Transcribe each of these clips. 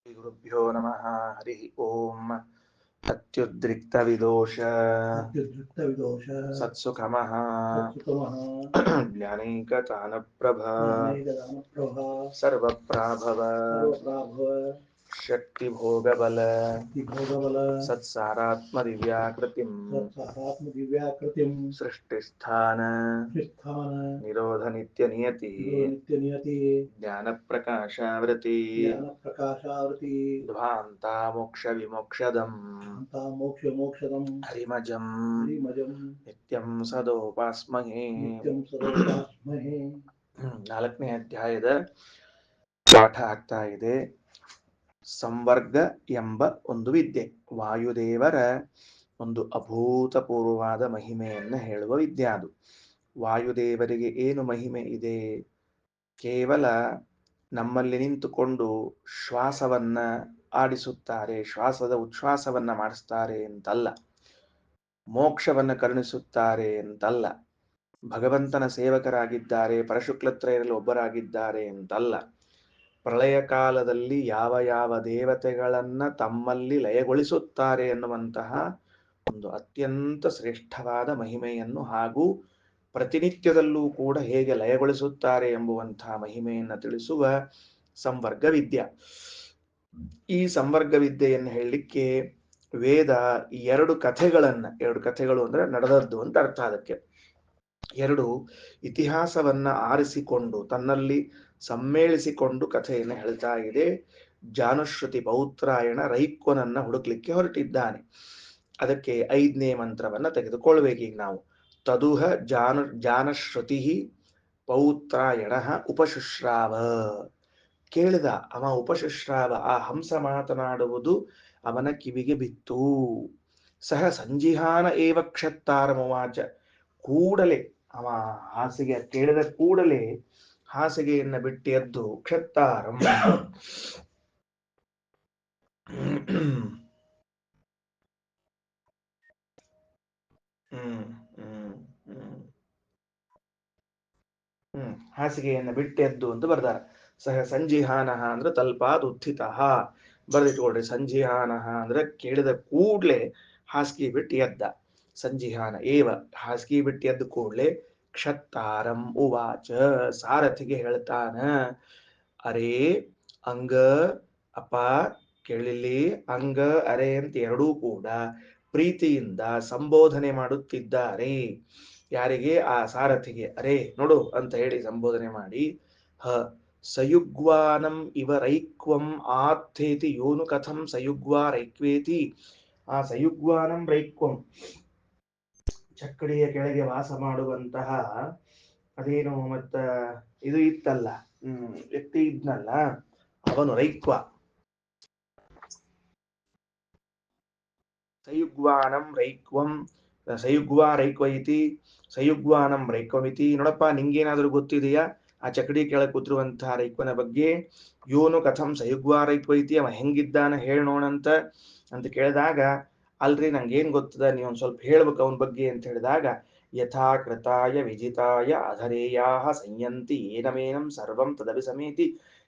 ಗುರುಭ್ಯೋ ನಮಃ. ಹರಿ ಓಂ. ಅತ್ಯುದ್ರಿಕ್ತವಿದೋಷ ಸತ್ಸುಖಮಃ ಜ್ಞಾನೈಕತಾನಪ್ರಭಾ ಸರ್ವಪ್ರಾಭವ ಶಕ್ತಿಭೋಗಬಲ ಸತ್ಸಾರಾತ್ಮದಿವ್ಯಾಕೃತಿಂ ಸೃಷ್ಟಿಸ್ಥಾನ ನಿರೋಧ ನಿತ್ಯನಿಯತಿ ಜ್ಞಾನಪ್ರಕಾಶಾವೃತಿ ಧ್ವಾಂತ ಮೋಕ್ಷ ವಿಮೋಕ್ಷದಂ ಹರಿಮಜಂ ನಿತ್ಯಂ ಸದೋಪಾಸ್ಮಹೇ. 4ನೇ ಅಧ್ಯಾಯದ ಪಾಠ ಆಗ್ತಾ ಇದೆ. ಸಂವರ್ಗ ಎಂಬ ಒಂದು ವಿದ್ಯೆ, ವಾಯುದೇವರ ಒಂದು ಅಭೂತಪೂರ್ವವಾದ ಮಹಿಮೆಯನ್ನು ಹೇಳುವ ವಿದ್ಯೆ. ಅದು ವಾಯುದೇವರಿಗೆ ಏನು ಮಹಿಮೆ ಇದೆ? ಕೇವಲ ನಮ್ಮಲ್ಲಿ ನಿಂತುಕೊಂಡು ಶ್ವಾಸವನ್ನ ಆಡಿಸುತ್ತಾರೆ, ಶ್ವಾಸದ ಉಚ್ಛ್ವಾಸವನ್ನ ಮಾಡಿಸ್ತಾರೆ ಅಂತಲ್ಲ, ಮೋಕ್ಷವನ್ನ ಕರುಣಿಸುತ್ತಾರೆ ಅಂತಲ್ಲ, ಭಗವಂತನ ಸೇವಕರಾಗಿದ್ದಾರೆ, ಪರಶುಕ್ಲತ್ರಯರಲ್ಲಿ ಒಬ್ಬರಾಗಿದ್ದಾರೆ ಅಂತಲ್ಲ, ಪ್ರಳಯ ಕಾಲದಲ್ಲಿ ಯಾವ ಯಾವ ದೇವತೆಗಳನ್ನ ತಮ್ಮಲ್ಲಿ ಲಯಗೊಳಿಸುತ್ತಾರೆ ಎನ್ನುವಂತಹ ಒಂದು ಅತ್ಯಂತ ಶ್ರೇಷ್ಠವಾದ ಮಹಿಮೆಯನ್ನು, ಹಾಗೂ ಪ್ರತಿನಿತ್ಯದಲ್ಲೂ ಕೂಡ ಹೇಗೆ ಲಯಗೊಳಿಸುತ್ತಾರೆ ಎಂಬುವಂತಹ ಮಹಿಮೆಯನ್ನು ತಿಳಿಸುವ ಸಂವರ್ಗ ವಿದ್ಯೆ. ಈ ಸಂವರ್ಗ ವಿದ್ಯೆಯನ್ನು ಹೇಳಲಿಕ್ಕೆ ವೇದ ಎರಡು ಕಥೆಗಳು ಅಂದ್ರೆ ನಡೆದದ್ದು ಅಂತ ಅರ್ಥ. ಅದಕ್ಕೆ ಎರಡು ಇತಿಹಾಸವನ್ನ ಆರಿಸಿಕೊಂಡು ತನ್ನಲ್ಲಿ ಸಮ್ಮೇಳಿಸಿಕೊಂಡು ಕಥೆಯನ್ನು ಹೇಳ್ತಾ ಇದೆ. ಜಾನುಶ್ರುತಿ ಪೌತ್ರಾಯಣ ರೈಕ್ವನನ್ನ ಹುಡುಕ್ಲಿಕ್ಕೆ ಹೊರಟಿದ್ದಾನೆ. ಅದಕ್ಕೆ 5ನೇ ಮಂತ್ರವನ್ನ ತೆಗೆದುಕೊಳ್ಬೇಕೀಗ ನಾವು. ತದುಹ ಜಾನಶ್ರುತಿ ಪೌತ್ರಾಯಣ ಉಪಶುಶ್ರಾವ. ಕೇಳಿದ ಅವ ಉಪಶುಶ್ರಾವ, ಆ ಹಂಸ ಮಾತನಾಡುವುದು ಅವನ ಕಿವಿಗೆ ಬಿತ್ತು. ಸಹ ಸಂಜಿಹಾನ ಏವ ಕ್ಷತ್ತಾರಮುವಾಚ. ಕೂಡಲೇ ಅವ ಹಾಸಿಗೆ ಕೇಳಿದ ಕೂಡಲೇ ಹಾಸಿಗೆಯನ್ನ ಬಿಟ್ಟು ಎದ್ದು ಕ್ಷತ್ತಾರಂ ಹಾಸಿಗೆಯನ್ನು ಬಿಟ್ಟೆದ್ದು ಅಂತ ಬರ್ದಾರ. ಸಹ ಸಂಜಿಹಾನ ಅಂದ್ರೆ ತಲ್ಪಾದ್ ಉತ್ಥಿತ ಬರೆದಿಟ್ಕೊಳ್ರಿ. ಸಂಜಿಹಾನ ಅಂದ್ರೆ ಕೇಳಿದ ಕೂಡ್ಲೆ ಹಾಸಿಗೆ ಬಿಟ್ಟು ಎದ್ದ. ಸಂಜಿಹಾನ ಏವ ಹಾಸಿಗೆ ಬಿಟ್ಟು ಎದ್ದು ಕೂಡ್ಲೆ ಕ್ಷತ್ತಾರಂ ಉವಾಚ ಸಾರಥಿಗೆ ಹೇಳ್ತಾನ, ಅರೇ ಅಂಗ ಅಪ್ಪ ಕೇಳಿಲ್ಲಿ. ಅಂಗ ಅರೆ ಅಂತ ಎರಡೂ ಕೂಡ ಪ್ರೀತಿಯಿಂದ ಸಂಬೋಧನೆ ಮಾಡುತ್ತಿದ್ದಾರೆ. ಯಾರಿಗೆ? ಆ ಸಾರಥಿಗೆ. ಅರೇ ನೋಡು ಅಂತ ಹೇಳಿ ಸಂಬೋಧನೆ ಮಾಡಿ, ಹ ಸಯುಗ್ವಾನಂ ಇವ ರೈಕ್ವಂ ಆಥೇತಿ ಯೋನು ಕಥಂ ಸಯುಗ್ವಾ ರೈಕ್ವೇತಿ. ಆ ಸಯುಗ್ವಾನಂ ರೈಕ್ವಂ, ಚಕ್ಕಡಿಯ ಕೆಳಗೆ ವಾಸ ಮಾಡುವಂತಹ ಅದೇನು ಮತ್ತ ಇದು ಇತ್ತಲ್ಲ, ವ್ಯಕ್ತಿ ಇದ್ನಲ್ಲ ಅವನು ರೈಕ್ವ. ಸಯುಗ್ವಾನಂ ರೈಕ್ವಂ ಸಯುಗ್ವಾ ರೈಕ್ವ ಇತಿ ಸಯುಗ್ವಾನಂ ರೈಕ್ವಮಿತಿ. ನೋಡಪ್ಪ, ನಿಂಗೇನಾದ್ರೂ ಗೊತ್ತಿದೆಯಾ ಆ ಚಕಡಿ ಕೆಳಗೆ ಕೂತಿರುವಂತಹ ರೈಕ್ವನ ಬಗ್ಗೆ? ಯೋನು ಕಥಂ ಸಯುಗ್ವಾ ರೈಕ್ವ ಇತಿ, ಅವ ಹೆಂಗಿದ್ದಾನ ಹೇಳೋಣಂತ ಅಂತ ಕೇಳಿದಾಗ, ಅಲ್ರಿ ನಂಗೇನ್ ಗೊತ್ತದ, ನೀವೊಂದ್ ಸ್ವಲ್ಪ ಹೇಳ್ಬೇಕು ಅವನ ಬಗ್ಗೆ ಅಂತ ಹೇಳಿದಾಗ, ಯಥಾ ಕೃತಾಯ ವಿಜಿತಾಯ ಅಧರೇಯಾಹ ಸಂಯಂತಿ ಏನಮೇನಂ ಸರ್ವಂ ತದಭಿಸಮೇತಿ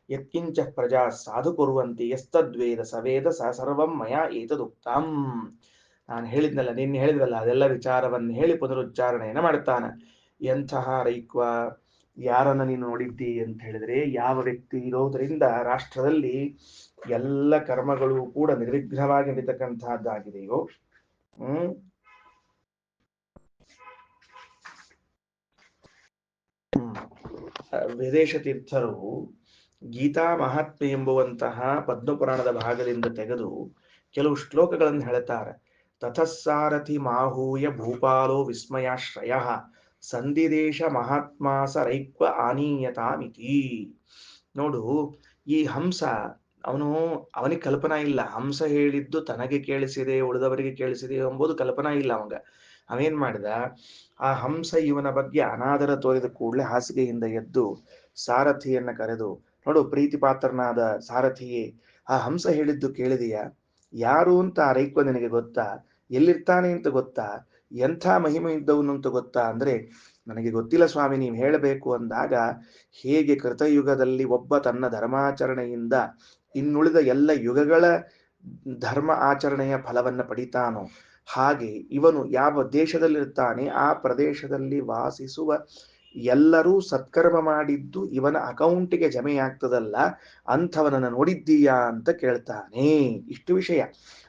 ಯತ್ಕಿಂಚ ಪ್ರಜಾ ಸಾಧು ಕುರುವಂತಿ ಯಸ್ತದ್ವೇದ ಸವೇದ ಸ ಸರ್ವಂ ಮಯಾ ಏತದುಕ್ತಂ. ನಾನು ಹೇಳಿದ್ನಲ್ಲ, ನಿನ್ನೆ ಹೇಳಿದ್ರಲ್ಲ, ಅದೆಲ್ಲ ವಿಚಾರವನ್ನು ಹೇಳಿ ಪುನರುಚ್ಚಾರಣೆಯನ್ನು ಮಾಡ್ತಾನೆ. ಎಂತಹ ರೈಕ್ವ, ಯಾರನ್ನ ನೀನು ನೋಡಿದ್ದಿ ಅಂತ ಹೇಳಿದ್ರೆ, ಯಾವ ವ್ಯಕ್ತಿ ಇರೋದ್ರಿಂದ ರಾಷ್ಟ್ರದಲ್ಲಿ ಎಲ್ಲ ಕರ್ಮಗಳು ಕೂಡ ನಿರ್ವಿಘ್ನವಾಗಿ ನಡೀತಕ್ಕಂತಹದ್ದಾಗಿದೆಯೋ, ವೇದೇಶ ತೀರ್ಥರು ಗೀತಾ ಮಹಾತ್ಮೆ ಎಂಬುವಂತಹ ಪದ್ಮಪುರಾಣದ ಭಾಗದಿಂದ ತೆಗೆದು ಕೆಲವು ಶ್ಲೋಕಗಳನ್ನು ಹೇಳ್ತಾರೆ. ತಥಸ್ಸಾರಥಿ ಮಾಹೂಯ ಭೂಪಾಲೋ ವಿಸ್ಮಯಾಶ್ರಯ ಸಂಧಿದೇಶ ಮಹಾತ್ಮಾಸ ರೈಕ್ವ ಆನೀಯತಾಮಿತಿ. ನೋಡು, ಈ ಹಂಸ ಅವನಿಗೆ ಕಲ್ಪನಾ ಇಲ್ಲ. ಹಂಸ ಹೇಳಿದ್ದು ತನಗೆ ಕೇಳಿಸಿದೆ, ಉಳಿದವರಿಗೆ ಕೇಳಿಸಿದೆ ಎಂಬುದು ಕಲ್ಪನಾ ಇಲ್ಲ ಅವಂಗ. ಅವೇನ್ ಮಾಡಿದ, ಆ ಹಂಸ ಇವನ ಬಗ್ಗೆ ಅನಾದರ ತೋರಿದ ಕೂಡಲೇ ಹಾಸಿಗೆಯಿಂದ ಎದ್ದು ಸಾರಥಿಯನ್ನ ಕರೆದು, ನೋಡು ಪ್ರೀತಿ ಪಾತ್ರನಾದ ಸಾರಥಿಯೇ, ಆ ಹಂಸ ಹೇಳಿದ್ದು ಕೇಳಿದೆಯಾ? ಯಾರು ಅಂತ ಆ ರೈಕ್ವ ನಿನಗೆ ಗೊತ್ತಾ? ಎಲ್ಲಿರ್ತಾನೆ ಅಂತ ಗೊತ್ತಾ? ಎಂಥ ಮಹಿಮೆ ಇದ್ದವನು ಅಂತ ಗೊತ್ತಾ? ಅಂದ್ರೆ ನನಗೆ ಗೊತ್ತಿಲ್ಲ ಸ್ವಾಮಿ, ನೀವು ಹೇಳಬೇಕು ಅಂದಾಗ, ಹೇಗೆ ಕೃತಯುಗದಲ್ಲಿ ಒಬ್ಬ ತನ್ನ ಧರ್ಮಾಚರಣೆಯಿಂದ ಇನ್ನುಳಿದ ಎಲ್ಲ ಯುಗಗಳ ಧರ್ಮ ಆಚರಣೆಯ ಫಲವನ್ನು ಪಡಿತಾನೋ ಹಾಗೆ ಇವನು ಯಾವ ದೇಶದಲ್ಲಿರ್ತಾನೆ ಆ ಪ್ರದೇಶದಲ್ಲಿ ವಾಸಿಸುವ ಎಲ್ಲರೂ ಸತ್ಕರ್ಮ ಮಾಡಿದ್ದು ಇವನ ಅಕೌಂಟಿಗೆ ಜಮೆಯಾಗ್ತದಲ್ಲ, ಅಂಥವನನ್ನು ನೋಡಿದ್ದೀಯಾ ಅಂತ ಕೇಳ್ತಾನೆ. ಇಷ್ಟು ವಿಷಯ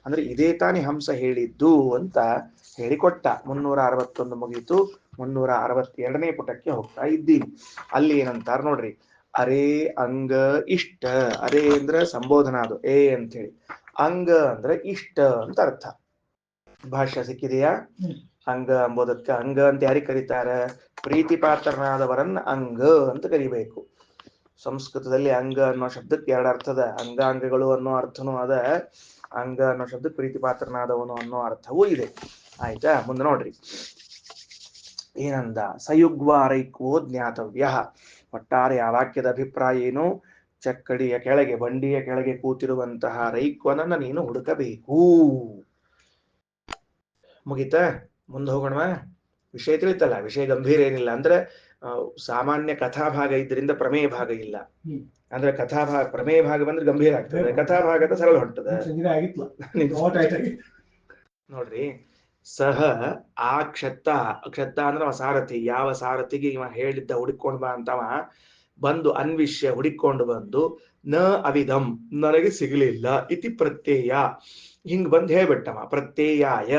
ಅಂದ್ರೆ ಇದೇ ತಾನೇ ಹಂಸ ಹೇಳಿದ್ದು ಅಂತ ಹೇಳಿಕೊಟ್ಟ. 361 ಮುಗಿಯಿತು. 362ನೇ ಪುಟಕ್ಕೆ ಹೋಗ್ತಾ ಇದ್ದೀನಿ. ಅಲ್ಲಿ ಏನಂತಾರ ನೋಡ್ರಿ, ಅರೇ ಅಂಗ ಇಷ್ಟ. ಅರೇ ಅಂದ್ರೆ ಸಂಬೋಧನ, ಅದು ಏ ಅಂತ ಹೇಳಿ. ಅಂಗ ಅಂದ್ರೆ ಇಷ್ಟ ಅಂತ ಅರ್ಥ. ಭಾಷ್ಯ ಸಿಕ್ಕಿದೆಯಾ? ಅಂಗ ಎಂಬುದಕ್ಕೆ ಅಂಗ ಅಂತ ಯಾರಿಗೆ ಕರೀತಾರ? ಪ್ರೀತಿ ಪಾತ್ರನಾದವರನ್ನ ಅಂಗ ಅಂತ ಕರಿಬೇಕು. ಸಂಸ್ಕೃತದಲ್ಲಿ ಅಂಗ ಅನ್ನೋ ಶಬ್ದಕ್ಕೆ ಎರಡು ಅರ್ಥದ. ಅಂಗಾಂಗಗಳು ಅನ್ನೋ ಅರ್ಥನೂ ಅದ, ಅಂಗ ಅನ್ನೋ ಶಬ್ದಕ್ಕೆ ಪ್ರೀತಿ ಪಾತ್ರನಾದವನು ಅನ್ನೋ ಅರ್ಥವೂ ಇದೆ. ಆಯ್ತಾ? ಮುಂದೆ ನೋಡ್ರಿ ಏನಂದ. ಸಯುಗ್ವಾರೈಕ್ವೋ ಜ್ಞಾತವ್ಯ. ಒಟ್ಟಾರೆ ಆ ವಾಕ್ಯದ ಅಭಿಪ್ರಾಯ ಏನು? ಚಕ್ಕಡಿಯ ಕೆಳಗೆ, ಬಂಡಿಯ ಕೆಳಗೆ ಕೂತಿರುವಂತಹ ರೈಕ್ವನನ್ನ ನೀನು ಹುಡುಕಬೇಕು. ಮುಗಿತಾ? ಮುಂದೆ ಹೋಗೋಣ. ವಿಷಯ ತಿಳಿತಲ್ಲ, ವಿಷಯ ಗಂಭೀರ ಏನಿಲ್ಲ. ಅಂದ್ರೆ ಸಾಮಾನ್ಯ ಕಥಾಭಾಗ ಇದ್ರಿಂದ ಪ್ರಮೇಯ ಭಾಗ ಇಲ್ಲ. ಅಂದ್ರೆ ಕಥಾಭಾಗ ಪ್ರಮೇಯ ಭಾಗ ಬಂದ್ರೆ ಗಂಭೀರ ಆಗ್ತದೆ, ಕಥಾಭಾಗದ ಸರಳ ಹೊಂಟದ. ನೋಡ್ರಿ, ಸಹ ಆ ಕ್ಷತ್ತ. ಕ್ಷತ್ತ ಅಂದ್ರೆ ಸಾರಥಿ. ಯಾವ ಸಾರಥಿಗೆ ಇವ ಹೇಳಿದ್ದ ಹುಡುಕೊಂಡು ಬಾ ಅಂತವ ಬಂದು ಅನ್ವಿಷ್ಯ ಹುಡುಕೊಂಡು ಬಂದು ನ ಅವಿಧಂ, ನನಗೆ ಸಿಗಲಿಲ್ಲ ಇತಿ ಪ್ರತ್ಯಯ, ಹಿಂಗ್ ಬಂದ್ ಹೇಳ್ಬಿಟ್ಟವ. ಪ್ರತ್ಯಯಾಯ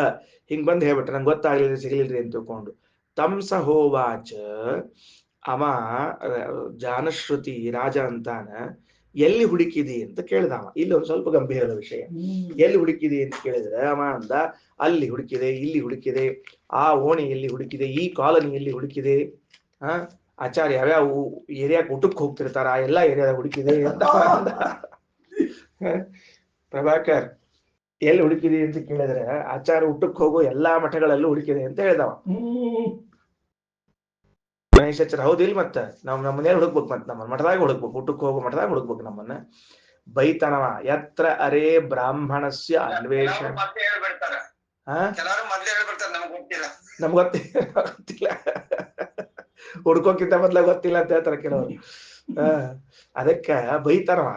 ಹಿಂಗ್ ಬಂದ್ ಹೇಳ್ಬಿಟ್ಟ, ನಂಗೆ ಗೊತ್ತಾಗ್ಲಿಲ್ಲ ಸಿಗಲಿಲ್ರಿ ಅಂತ ತಿಳ್ಕೊಂಡು. ತಂಸ ಹೋವಾಚ, ಅವ ಜಾನಶ್ರುತಿ ರಾಜ ಅಂತಾನ, ಎಲ್ಲಿ ಹುಡುಕಿದಿ ಅಂತ ಕೇಳಿದವ. ಇಲ್ಲಿ ಒಂದ್ ಸ್ವಲ್ಪ ಗಂಭೀರದ ವಿಷಯ. ಎಲ್ಲಿ ಹುಡುಕಿದಿ ಅಂತ ಕೇಳಿದ್ರೆ ಅವ ಅಂದ, ಅಲ್ಲಿ ಹುಡುಕಿದೆ, ಇಲ್ಲಿ ಹುಡುಕಿದೆ, ಆ ಓಣಿಯಲ್ಲಿ ಹುಡುಕಿದೆ, ಈ ಕಾಲನಿಯಲ್ಲಿ ಹುಡುಕಿದೆ. ಆಚಾರ್ಯ ಯಾವ್ಯಾವ ಏರಿಯಾಕ್ ಊಟಕ್ಕೆ ಹೋಗ್ತಿರ್ತಾರ ಆ ಎಲ್ಲಾ ಏರಿಯಾದಾಗ ಹುಡುಕಿದೆ ಅಂತ ಅಂದ. ಪ್ರಭಾಕರ್ ಎಲ್ಲಿ ಹುಡುಕಿದೆ ಅಂತ ಕೇಳಿದ್ರೆ ಆಚಾರ್ಯ ಊಟಕ್ಕೆ ಹೋಗೋ ಎಲ್ಲಾ ಮಠಗಳಲ್ಲೂ ಹುಡುಕಿದೆ ಅಂತ ಹೇಳ್ದವ. ಗಣೇಶಾಚಾರ ಹೌದಿಲ್? ಮತ್ತ ನಮ್ಮ ಮನೇಲಿ ಹುಡುಕ್ಬೇಕು, ಮತ್ ನಮ್ಮ ಮಠದಾಗ ಹುಡುಕ್ಬೇಕು, ಊಟಕ್ಕೆ ಹೋಗೋ ಮಠದಾಗ ಹುಡುಕ್ಬೇಕು. ನಮ್ಮನ್ನ ಬೈತನವ. ಯತ್ರ ಅರೇ ಬ್ರಾಹ್ಮಣಸ್ಯ ಅನ್ವೇಷಣ. ನಮ್ಗ್ ಗೊತ್ತಿಲ್ಲ, ಹುಡ್ಕೋಕ್ಕಿಂತ ಮೊದ್ಲ ಗೊತ್ತಿಲ್ಲ ಅಂತ ಹೇಳ್ತಾರ ಕೆಲವರು. ಅದಕ್ಕ ಬೈತಾನವ.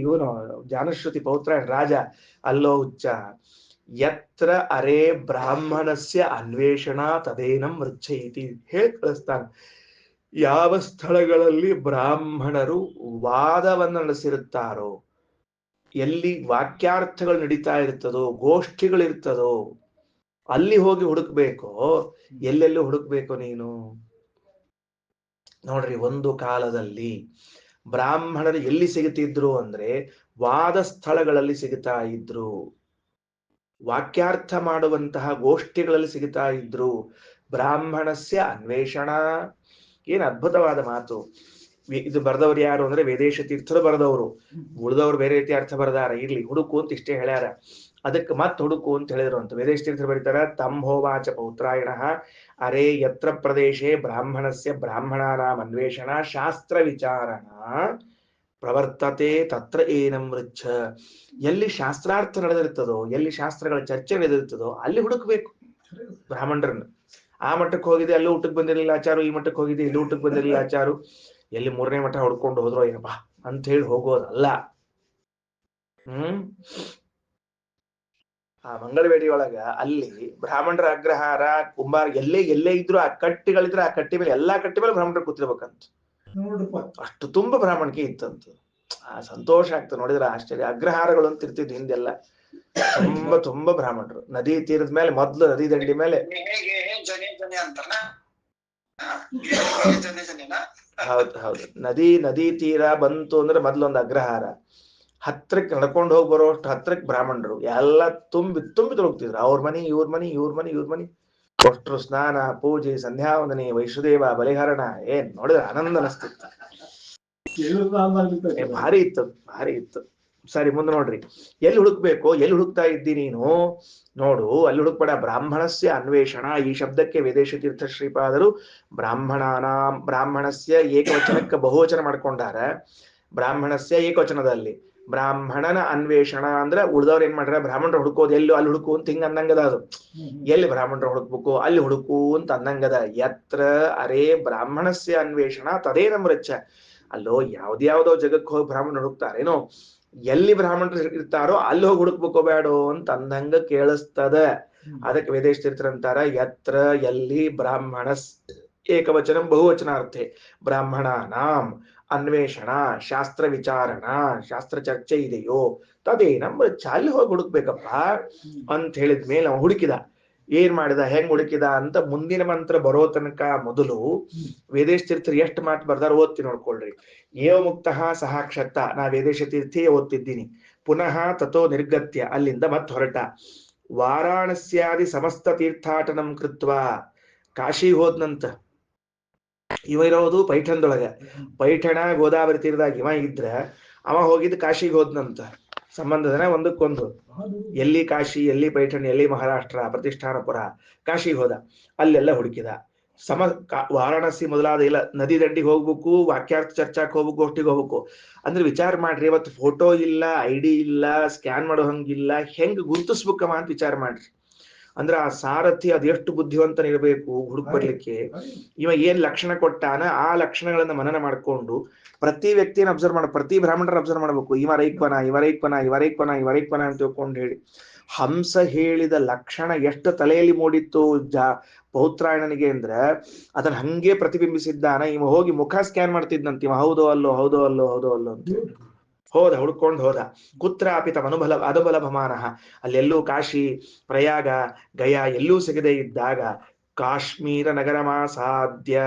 ಇವನು ಜಾನಶ್ರುತಿ ಪೌತ್ರ ರಾಜ ಅಲ್ಲೋ ಹುಚ್ಚ. ಯತ್ರ ಅರೇ ಬ್ರಾಹ್ಮಣಸ್ಯ ಅನ್ವೇಷಣ ತದೇನಂ ಮೃಚ್ಛಯಿತಿ ಹೇಳಿ ಕಳಿಸ್ತಾನ. ಯಾವ ಸ್ಥಳಗಳಲ್ಲಿ ಬ್ರಾಹ್ಮಣರು ವಾದವನ್ನು ನಡೆಸಿರುತ್ತಾರೋ, ಎಲ್ಲಿ ವಾಕ್ಯಾರ್ಥಗಳು ನಡೀತಾ ಇರ್ತದೋ, ಗೋಷ್ಠಿಗಳಿರ್ತದೋ, ಅಲ್ಲಿ ಹೋಗಿ ಹುಡುಕ್ಬೇಕೋ. ಎಲ್ಲೆಲ್ಲೂ ಹುಡುಕ್ಬೇಕು ನೀನು. ನೋಡ್ರಿ, ಒಂದು ಕಾಲದಲ್ಲಿ ಬ್ರಾಹ್ಮಣರು ಎಲ್ಲಿ ಸಿಗುತ್ತಿದ್ರು ಅಂದ್ರೆ ವಾದ ಸ್ಥಳಗಳಲ್ಲಿ ಸಿಗುತ್ತಾ ಇದ್ರು, ವಾಕ್ಯಾರ್ಥ ಮಾಡುವಂತಹ ಗೋಷ್ಠಿಗಳಲ್ಲಿ ಸಿಗುತ್ತಾ ಇದ್ರು. ಬ್ರಾಹ್ಮಣಸ್ಯ ಅನ್ವೇಷಣ. ಏನ್ ಅದ್ಭುತವಾದ ಮಾತು. ಇದು ಬರೆದವ್ರು ಯಾರು ಅಂದ್ರೆ ವೇದೇಶ ತೀರ್ಥರು ಬರೆದವರು. ಉಳಿದವ್ರು ಬೇರೆ ರೀತಿ ಅರ್ಥ ಬರೆದಾರ. ಇರ್ಲಿ, ಹುಡುಕು ಅಂತ ಇಷ್ಟೇ ಹೇಳ್ಯಾರ. ಅದಕ್ಕೆ ಮತ್ ಹುಡುಕು ಅಂತ ಹೇಳಿದ್ರು ಅಂತ ವೇದೇಶ ತೀರ್ಥರು ಬರೀತಾರ. ತಂಹೋವಾಚ ಪೌತ್ರಾಯಣ ಅರೇ ಯತ್ರ ಪ್ರದೇಶೇ ಬ್ರಾಹ್ಮಣಸ್ಯ ಬ್ರಾಹ್ಮಣಾನಾಂ ಅನ್ವೇಷಣ ಶಾಸ್ತ್ರ ವಿಚಾರಣ ಪ್ರವರ್ತತೆ ತತ್ರ ಏನಂ ಮೃಚ್ಛ. ಎಲ್ಲಿ ಶಾಸ್ತ್ರಾರ್ಥ ನಡೆದಿರ್ತದೋ, ಎಲ್ಲಿ ಶಾಸ್ತ್ರಗಳ ಚರ್ಚೆ ನಡೆದಿರ್ತದೋ ಅಲ್ಲಿ ಹುಡುಕ್ಬೇಕು ಬ್ರಾಹ್ಮಣರನ್ನು. ಆ ಮಠಕ್ಕೆ ಹೋಗಿದೆ, ಅಲ್ಲಿ ಊಟಕ್ಕೆ ಬಂದಿರಲಿಲ್ಲ ಆಚಾರು, ಈ ಮಠಕ್ಕೆ ಹೋಗಿದೆ, ಇಲ್ಲಿ ಊಟಕ್ಕೆ ಬಂದಿರಲಿಲ್ಲ ಆಚಾರು, ಎಲ್ಲಿ 3ನೇ ಮಠ ಹುಡ್ಕೊಂಡು ಹೋದ್ರೋ ಏನಪ್ಪ ಅಂತ ಹೇಳಿ ಹೋಗೋದಲ್ಲ. ಆ ಮಂಗಳವೇಡಿಯೊಳಗ ಅಲ್ಲಿ ಬ್ರಾಹ್ಮಣರ ಅಗ್ರಹಾರ, ಕುಂಬಾರ ಎಲ್ಲೇ ಇದ್ರು ಆ ಕಟ್ಟಿಗಳಿದ್ರೆ ಆ ಕಟ್ಟಿ ಮೇಲೆ ಎಲ್ಲಾ ಕಟ್ಟಿ ಮೇಲೆ ಬ್ರಾಹ್ಮಣರು ಕೂತಿರ್ಬೇಕಂತ. ಅಷ್ಟು ತುಂಬ ಬ್ರಾಹ್ಮಣಿಕೆ ಇತ್ತಂತ. ಆ ಸಂತೋಷ ಆಗ್ತದೆ ನೋಡಿದ್ರೆ, ಆಶ್ಚರ್ಯ. ಅಗ್ರಹಾರಗಳು ಅಂತ ಇರ್ತಿದ್ವಿ ಹಿಂದೆಲ್ಲ, ತುಂಬಾ ಬ್ರಾಹ್ಮಣರು. ನದಿ ತೀರದ ಮೇಲೆ, ಮೊದ್ಲು ನದಿ ದಂಡಿ ಮೇಲೆ. ಹೌದು, ನದಿ ತೀರ ಬಂತು ಅಂದ್ರೆ ಮೊದ್ಲೊಂದು ಅಗ್ರಹಾರ. ಹತ್ರಕ್ಕೆ ನಡ್ಕೊಂಡು ಹೋಗಿ ಬರೋಷ್ಟು ಹತ್ರಕ್ಕೆ ಬ್ರಾಹ್ಮಣರು ಎಲ್ಲ ತುಂಬಿ ತೊಡಗ್ತಿದ್ರು. ಅವ್ರ ಮನಿ, ಇವ್ರ ಮನಿ, ಅಷ್ಟ್ರು ಸ್ನಾನ, ಪೂಜೆ, ಸಂಧ್ಯಾವಂದನೆ, ವೈಷ್ಣುದೇವ, ಬಲಿಹರಣ. ಏನ್ ನೋಡಿದ್ರೆ ಆನಂದ ಅನಿಸ್ತಿತ್ತು. ಭಾರಿ ಇತ್ತು. ಸರಿ, ಮುಂದೆ ನೋಡ್ರಿ. ಎಲ್ಲಿ ಹುಡುಕ್ಬೇಕು? ಎಲ್ಲಿ ಹುಡುಕ್ತಾ ಇದ್ದಿ ನೀನು? ನೋಡು, ಅಲ್ಲಿ ಹುಡುಕ್ಬೇಡ. ಬ್ರಾಹ್ಮಣಸ್ಯ ಅನ್ವೇಷಣ. ಈ ಶಬ್ದಕ್ಕೆ ವೇದೇಶ ತೀರ್ಥ ಶ್ರೀಪಾದರು ಬ್ರಾಹ್ಮಣಸ್ಯ ಏಕವಚನಕ್ಕೆ ಬಹುವಚನ ಮಾಡ್ಕೊಂಡಾರ. ಬ್ರಾಹ್ಮಣಸ್ಯ ಏಕವಚನದಲ್ಲಿ ಬ್ರಾಹ್ಮಣನ ಅನ್ವೇಷಣ ಅಂದ್ರೆ ಉಳಿದವ್ರು ಏನ್ ಮಾಡ್ಯಾರ, ಬ್ರಾಹ್ಮಣರು ಹುಡುಕೋದು ಎಲ್ಲೋ ಅಲ್ಲಿ ಹುಡುಕು ಅಂತ ಹಿಂಗ ಅನ್ನಂಗದ. ಅದು ಎಲ್ಲಿ ಬ್ರಾಹ್ಮಣರು ಹುಡುಕ್ಬೇಕು ಅಲ್ಲಿ ಹುಡುಕು ಅಂತ ಅನ್ನಂಗದ. ಯತ್ರ ಅರೇ ಬ್ರಾಹ್ಮಣಸ್ಯ ಅನ್ವೇಷಣ ತದೇನ ಮೃಚ್ಛ. ಅಲ್ಲೋ ಯಾವ್ದ್ಯಾವ್ದೋ ಜಗಕ್ಕೆ ಹೋಗಿ ಬ್ರಾಹ್ಮಣ ಹುಡುಕ್ತಾರೇನೋ, ಎಲ್ಲಿ ಬ್ರಾಹ್ಮಣರು ಇರ್ತಾರೋ ಅಲ್ಲಿ ಹೋಗಿ ಹುಡುಕ್ಬೇಕೋ ಬೇಡೋ ಅಂತ ಅಂದಂಗ ಕೇಳಿಸ್ತದ. ಅದಕ್ಕೆ ವೇದೇಶ ತೀರ್ಥರಂತಾರ ಯತ್ರ ಎಲ್ಲಿ ಬ್ರಾಹ್ಮಣ ಏಕವಚನ ಬಹುವಚನಾರ್ಥೆ ಬ್ರಾಹ್ಮಣ ನಾಂ ಅನ್ವೇಷಣ ಶಾಸ್ತ್ರ ವಿಚಾರಣ ಶಾಸ್ತ್ರ ಚರ್ಚೆ ಇದೆಯೋ ತದೇನ ಅಲ್ಲಿ ಹೋಗಿ ಹುಡುಕ್ಬೇಕಪ್ಪ ಅಂತ ಹೇಳಿದ್ಮೇಲೆ ಅವ ಹುಡುಕಿದ. ಏನ್ ಮಾಡಿದ, ಹೆಂಗ್ ಹುಡುಕಿದ ಅಂತ ಮುಂದಿನ ಮಂತ್ರ ಬರೋ ತನಕ ಮೊದಲು ವೇದೇಶ ತೀರ್ಥರು ಎಷ್ಟು ಮಾತು ಬರ್ದಾರ ಓದ್ತಿ ನೋಡ್ಕೊಳ್ರಿ. ಏವ ಮುಕ್ತಃ ಸಹ ಕ್ಷತ್ತ, ನಾ ವೇದೇಶ ತೀರ್ಥಿಯೇ ಓದ್ತಿದ್ದೀನಿ. ಪುನಃ ತಥೋ ನಿರ್ಗತ್ಯ, ಅಲ್ಲಿಂದ ಮತ್ ಹೊರಟ. ವಾರಾಣಸ್ಯಾದಿ ಸಮಸ್ತ ತೀರ್ಥಾಟನಂ ಕೃತ್ವ, ಕಾಶಿ ಹೋದ್ನಂತ. ಇವ ಇರೋದು ಪೈಠಣದೊಳಗ. ಪೈಠಣ ಗೋದಾವರಿ ತೀರದಾಗ ಇವ ಇದ್ರ, ಅವ ಹೋಗಿದ್ದು ಕಾಶಿಗೆ ಹೋದ್ನಂತ. ಸಂಬಂಧದನ ಒಂದಕ್ಕೊಂದು. ಎಲ್ಲಿ ಕಾಶಿ, ಎಲ್ಲಿ ಪೈಠಣ, ಎಲ್ಲಿ ಮಹಾರಾಷ್ಟ್ರ, ಪ್ರತಿಷ್ಠಾನಪುರ, ಕಾಶಿಗೆ ಹೋದ. ಅಲ್ಲೆಲ್ಲ ಹುಡುಕಿದ. ವಾರಾಣಸಿ ಮೊದಲಾದ ಇಲ್ಲ ನದಿ ದಂಡಿಗೆ ಹೋಗ್ಬೇಕು, ವಾಕ್ಯಾರ್ಥ ಚರ್ಚಾಕ್ ಹೋಗ್ಬೇಕು, ಗೋಷ್ಠಿಗೆ ಹೋಗ್ಬೇಕು. ಅಂದ್ರೆ ವಿಚಾರ ಮಾಡ್ರಿ, ಇವತ್ತು ಫೋಟೋ ಇಲ್ಲ, ಐಡಿ ಇಲ್ಲ, ಸ್ಕ್ಯಾನ್ ಮಾಡೋ ಹಂಗಿಲ್ಲ, ಹೆಂಗ್ ಗುರುತಿಸ್ಬೇಕಮ್ಮ ಅಂತ ವಿಚಾರ ಮಾಡ್ರಿ. ಅಂದ್ರೆ ಆ ಸಾರಥಿ ಅದೆಷ್ಟು ಬುದ್ಧಿವಂತನಿರ್ಬೇಕು ಹುಡುಕ್ ಬರ್ಲಿಕ್ಕೆ. ಇವ ಏನ್ ಲಕ್ಷಣ ಕೊಟ್ಟಾನ ಆ ಲಕ್ಷಣಗಳನ್ನ ಮನನ ಮಾಡ್ಕೊಂಡು ಪ್ರತಿ ವ್ಯಕ್ತಿಯನ್ನು ಅಬ್ಸರ್ವ್ ಮಾಡ, ಪ್ರತಿ ಬ್ರಾಹ್ಮಣರ ಅಬ್ಸರ್ವ್ ಮಾಡ್ಬೇಕು. ಇವ ರೈಕ್ವನ, ಇವ ರೈಕ್ವನ, ಇವ ರೈಕ್ವನ, ಇವ ರೈಕ್ವನ ಅಂತ ತಿಳ್ಕೊಂಡು ಹೇಳಿ ಹಂಸ ಹೇಳಿದ ಲಕ್ಷಣ ಎಷ್ಟು ತಲೆಯಲ್ಲಿ ಮೂಡಿತ್ತು ಪೌತ್ರಾಯಣನಿಗೆ ಅಂದ್ರೆ ಅದನ್ನ ಹಂಗೆ ಪ್ರತಿಬಿಂಬಿಸಿದ್ದಾನ. ಇವ ಹೋಗಿ ಮುಖ ಸ್ಕ್ಯಾನ್ ಮಾಡ್ತಿದ್ನಂತ. ಇವ ಹೌದೋ ಅಲ್ಲೋ, ಹೌದೋ ಅಲ್ಲೋ, ಹೌದೋ ಅಲ್ಲೋ ಅಂತ ಹೋದ, ಹುಡ್ಕೊಂಡು ಹೋದ. ಕುತ್ರ ಅಪಿತ ಅನುಬಲ ಅನುಬಲ ಭಮಾನಃ, ಅಲ್ಲೆಲ್ಲೂ ಕಾಶಿ, ಪ್ರಯಾಗ, ಗಯಾ ಎಲ್ಲೂ ಸಿಗದೆ ಇದ್ದಾಗ ಕಾಶ್ಮೀರ ನಗರ ಮಾಸಾದ್ಯ,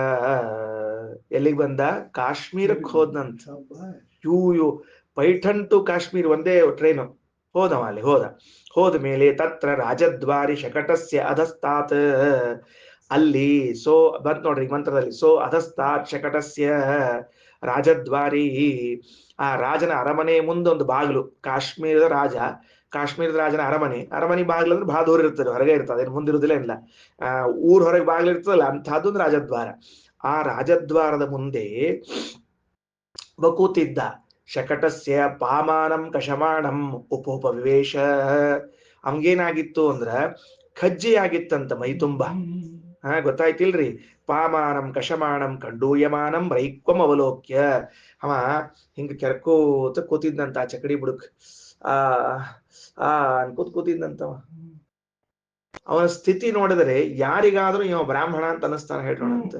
ಎಲ್ಲಿಗೆ ಬಂದ? ಕಾಶ್ಮೀರಕ್ಕೆ ಹೋದ್ನಂತ. ಯೂ ಪೈಠಣ್ ಟು ಕಾಶ್ಮೀರ್ ಒಂದೇ ಟ್ರೈನು. ಹೋದವ ಅಲ್ಲಿ ಹೋದ ಮೇಲೆ ತತ್ರ ರಾಜದ್ವಾರಿ ಶಕಟಸ್ಯ ಅಧಸ್ತಾತ್, ಅಲ್ಲಿ ಸೋ ಬಂತ್ ನೋಡ್ರಿ ಮಂತ್ರದಲ್ಲಿ. ಸೋ ಅಧಸ್ತಾತ್ ಶಕಟಸ್ಯ ರಾಜದ್ವಾರಿ, ಆ ರಾಜನ ಅರಮನೆ ಮುಂದೆ ಒಂದು ಬಾಗಿಲು. ಕಾಶ್ಮೀರದ ರಾಜನ ಅರಮನೆ ಬಾಗಿಲು ಅಂದ್ರೆ ಬಹಳ ದೂರ ಇರ್ತದೆ, ಹೊರಗೆ ಇರ್ತದೆ, ಏನು ಮುಂದಿರುದಿಲ್ಲ ಇಲ್ಲ. ಊರ್ ಹೊರಗೆ ಬಾಗಿಲು ಇರ್ತದಲ್ಲ ಅಂತಹದ್ದೊಂದು ರಾಜದ್ವಾರ. ಆ ರಾಜದ್ವಾರದ ಮುಂದೆ ಕೂತಿದ್ದ. ಶಕಟಸ್ಯ ಪಾಮಾನಂ ಕಷಮಾಣಂ ಉಪೋಪವಿವೇಶ, ಅವಂಗೇನಾಗಿತ್ತು ಅಂದ್ರ ಕಜ್ಜಿ ಆಗಿತ್ತಂತ ಮೈ ತುಂಬಾ. ಗೊತ್ತಾಯ್ತಿಲ್ರಿ? ಪಾಮಾನಂ ಕಷಮಾಣಂ ಕಂಡೂಯಮಾನಂ ರೈಕ್ವಂ ಅವಲೋಕ್ಯ, ಅವ ಹಿಂಗ ಕೆರ್ಕೋತ ಕೂತಿದ್ನಂತ ಆ ಚಕಡಿ ಬುಡಕ್. ಅನ್ಕೋತ್ ಕೂತಿದ್ನಂತವ. ಅವನ ಸ್ಥಿತಿ ನೋಡಿದರೆ ಯಾರಿಗಾದ್ರೂ ಇವ ಬ್ರಾಹ್ಮಣ ಅಂತ ಅನಿಸ್ತಾನ ಹೇಳೋಣಂತ.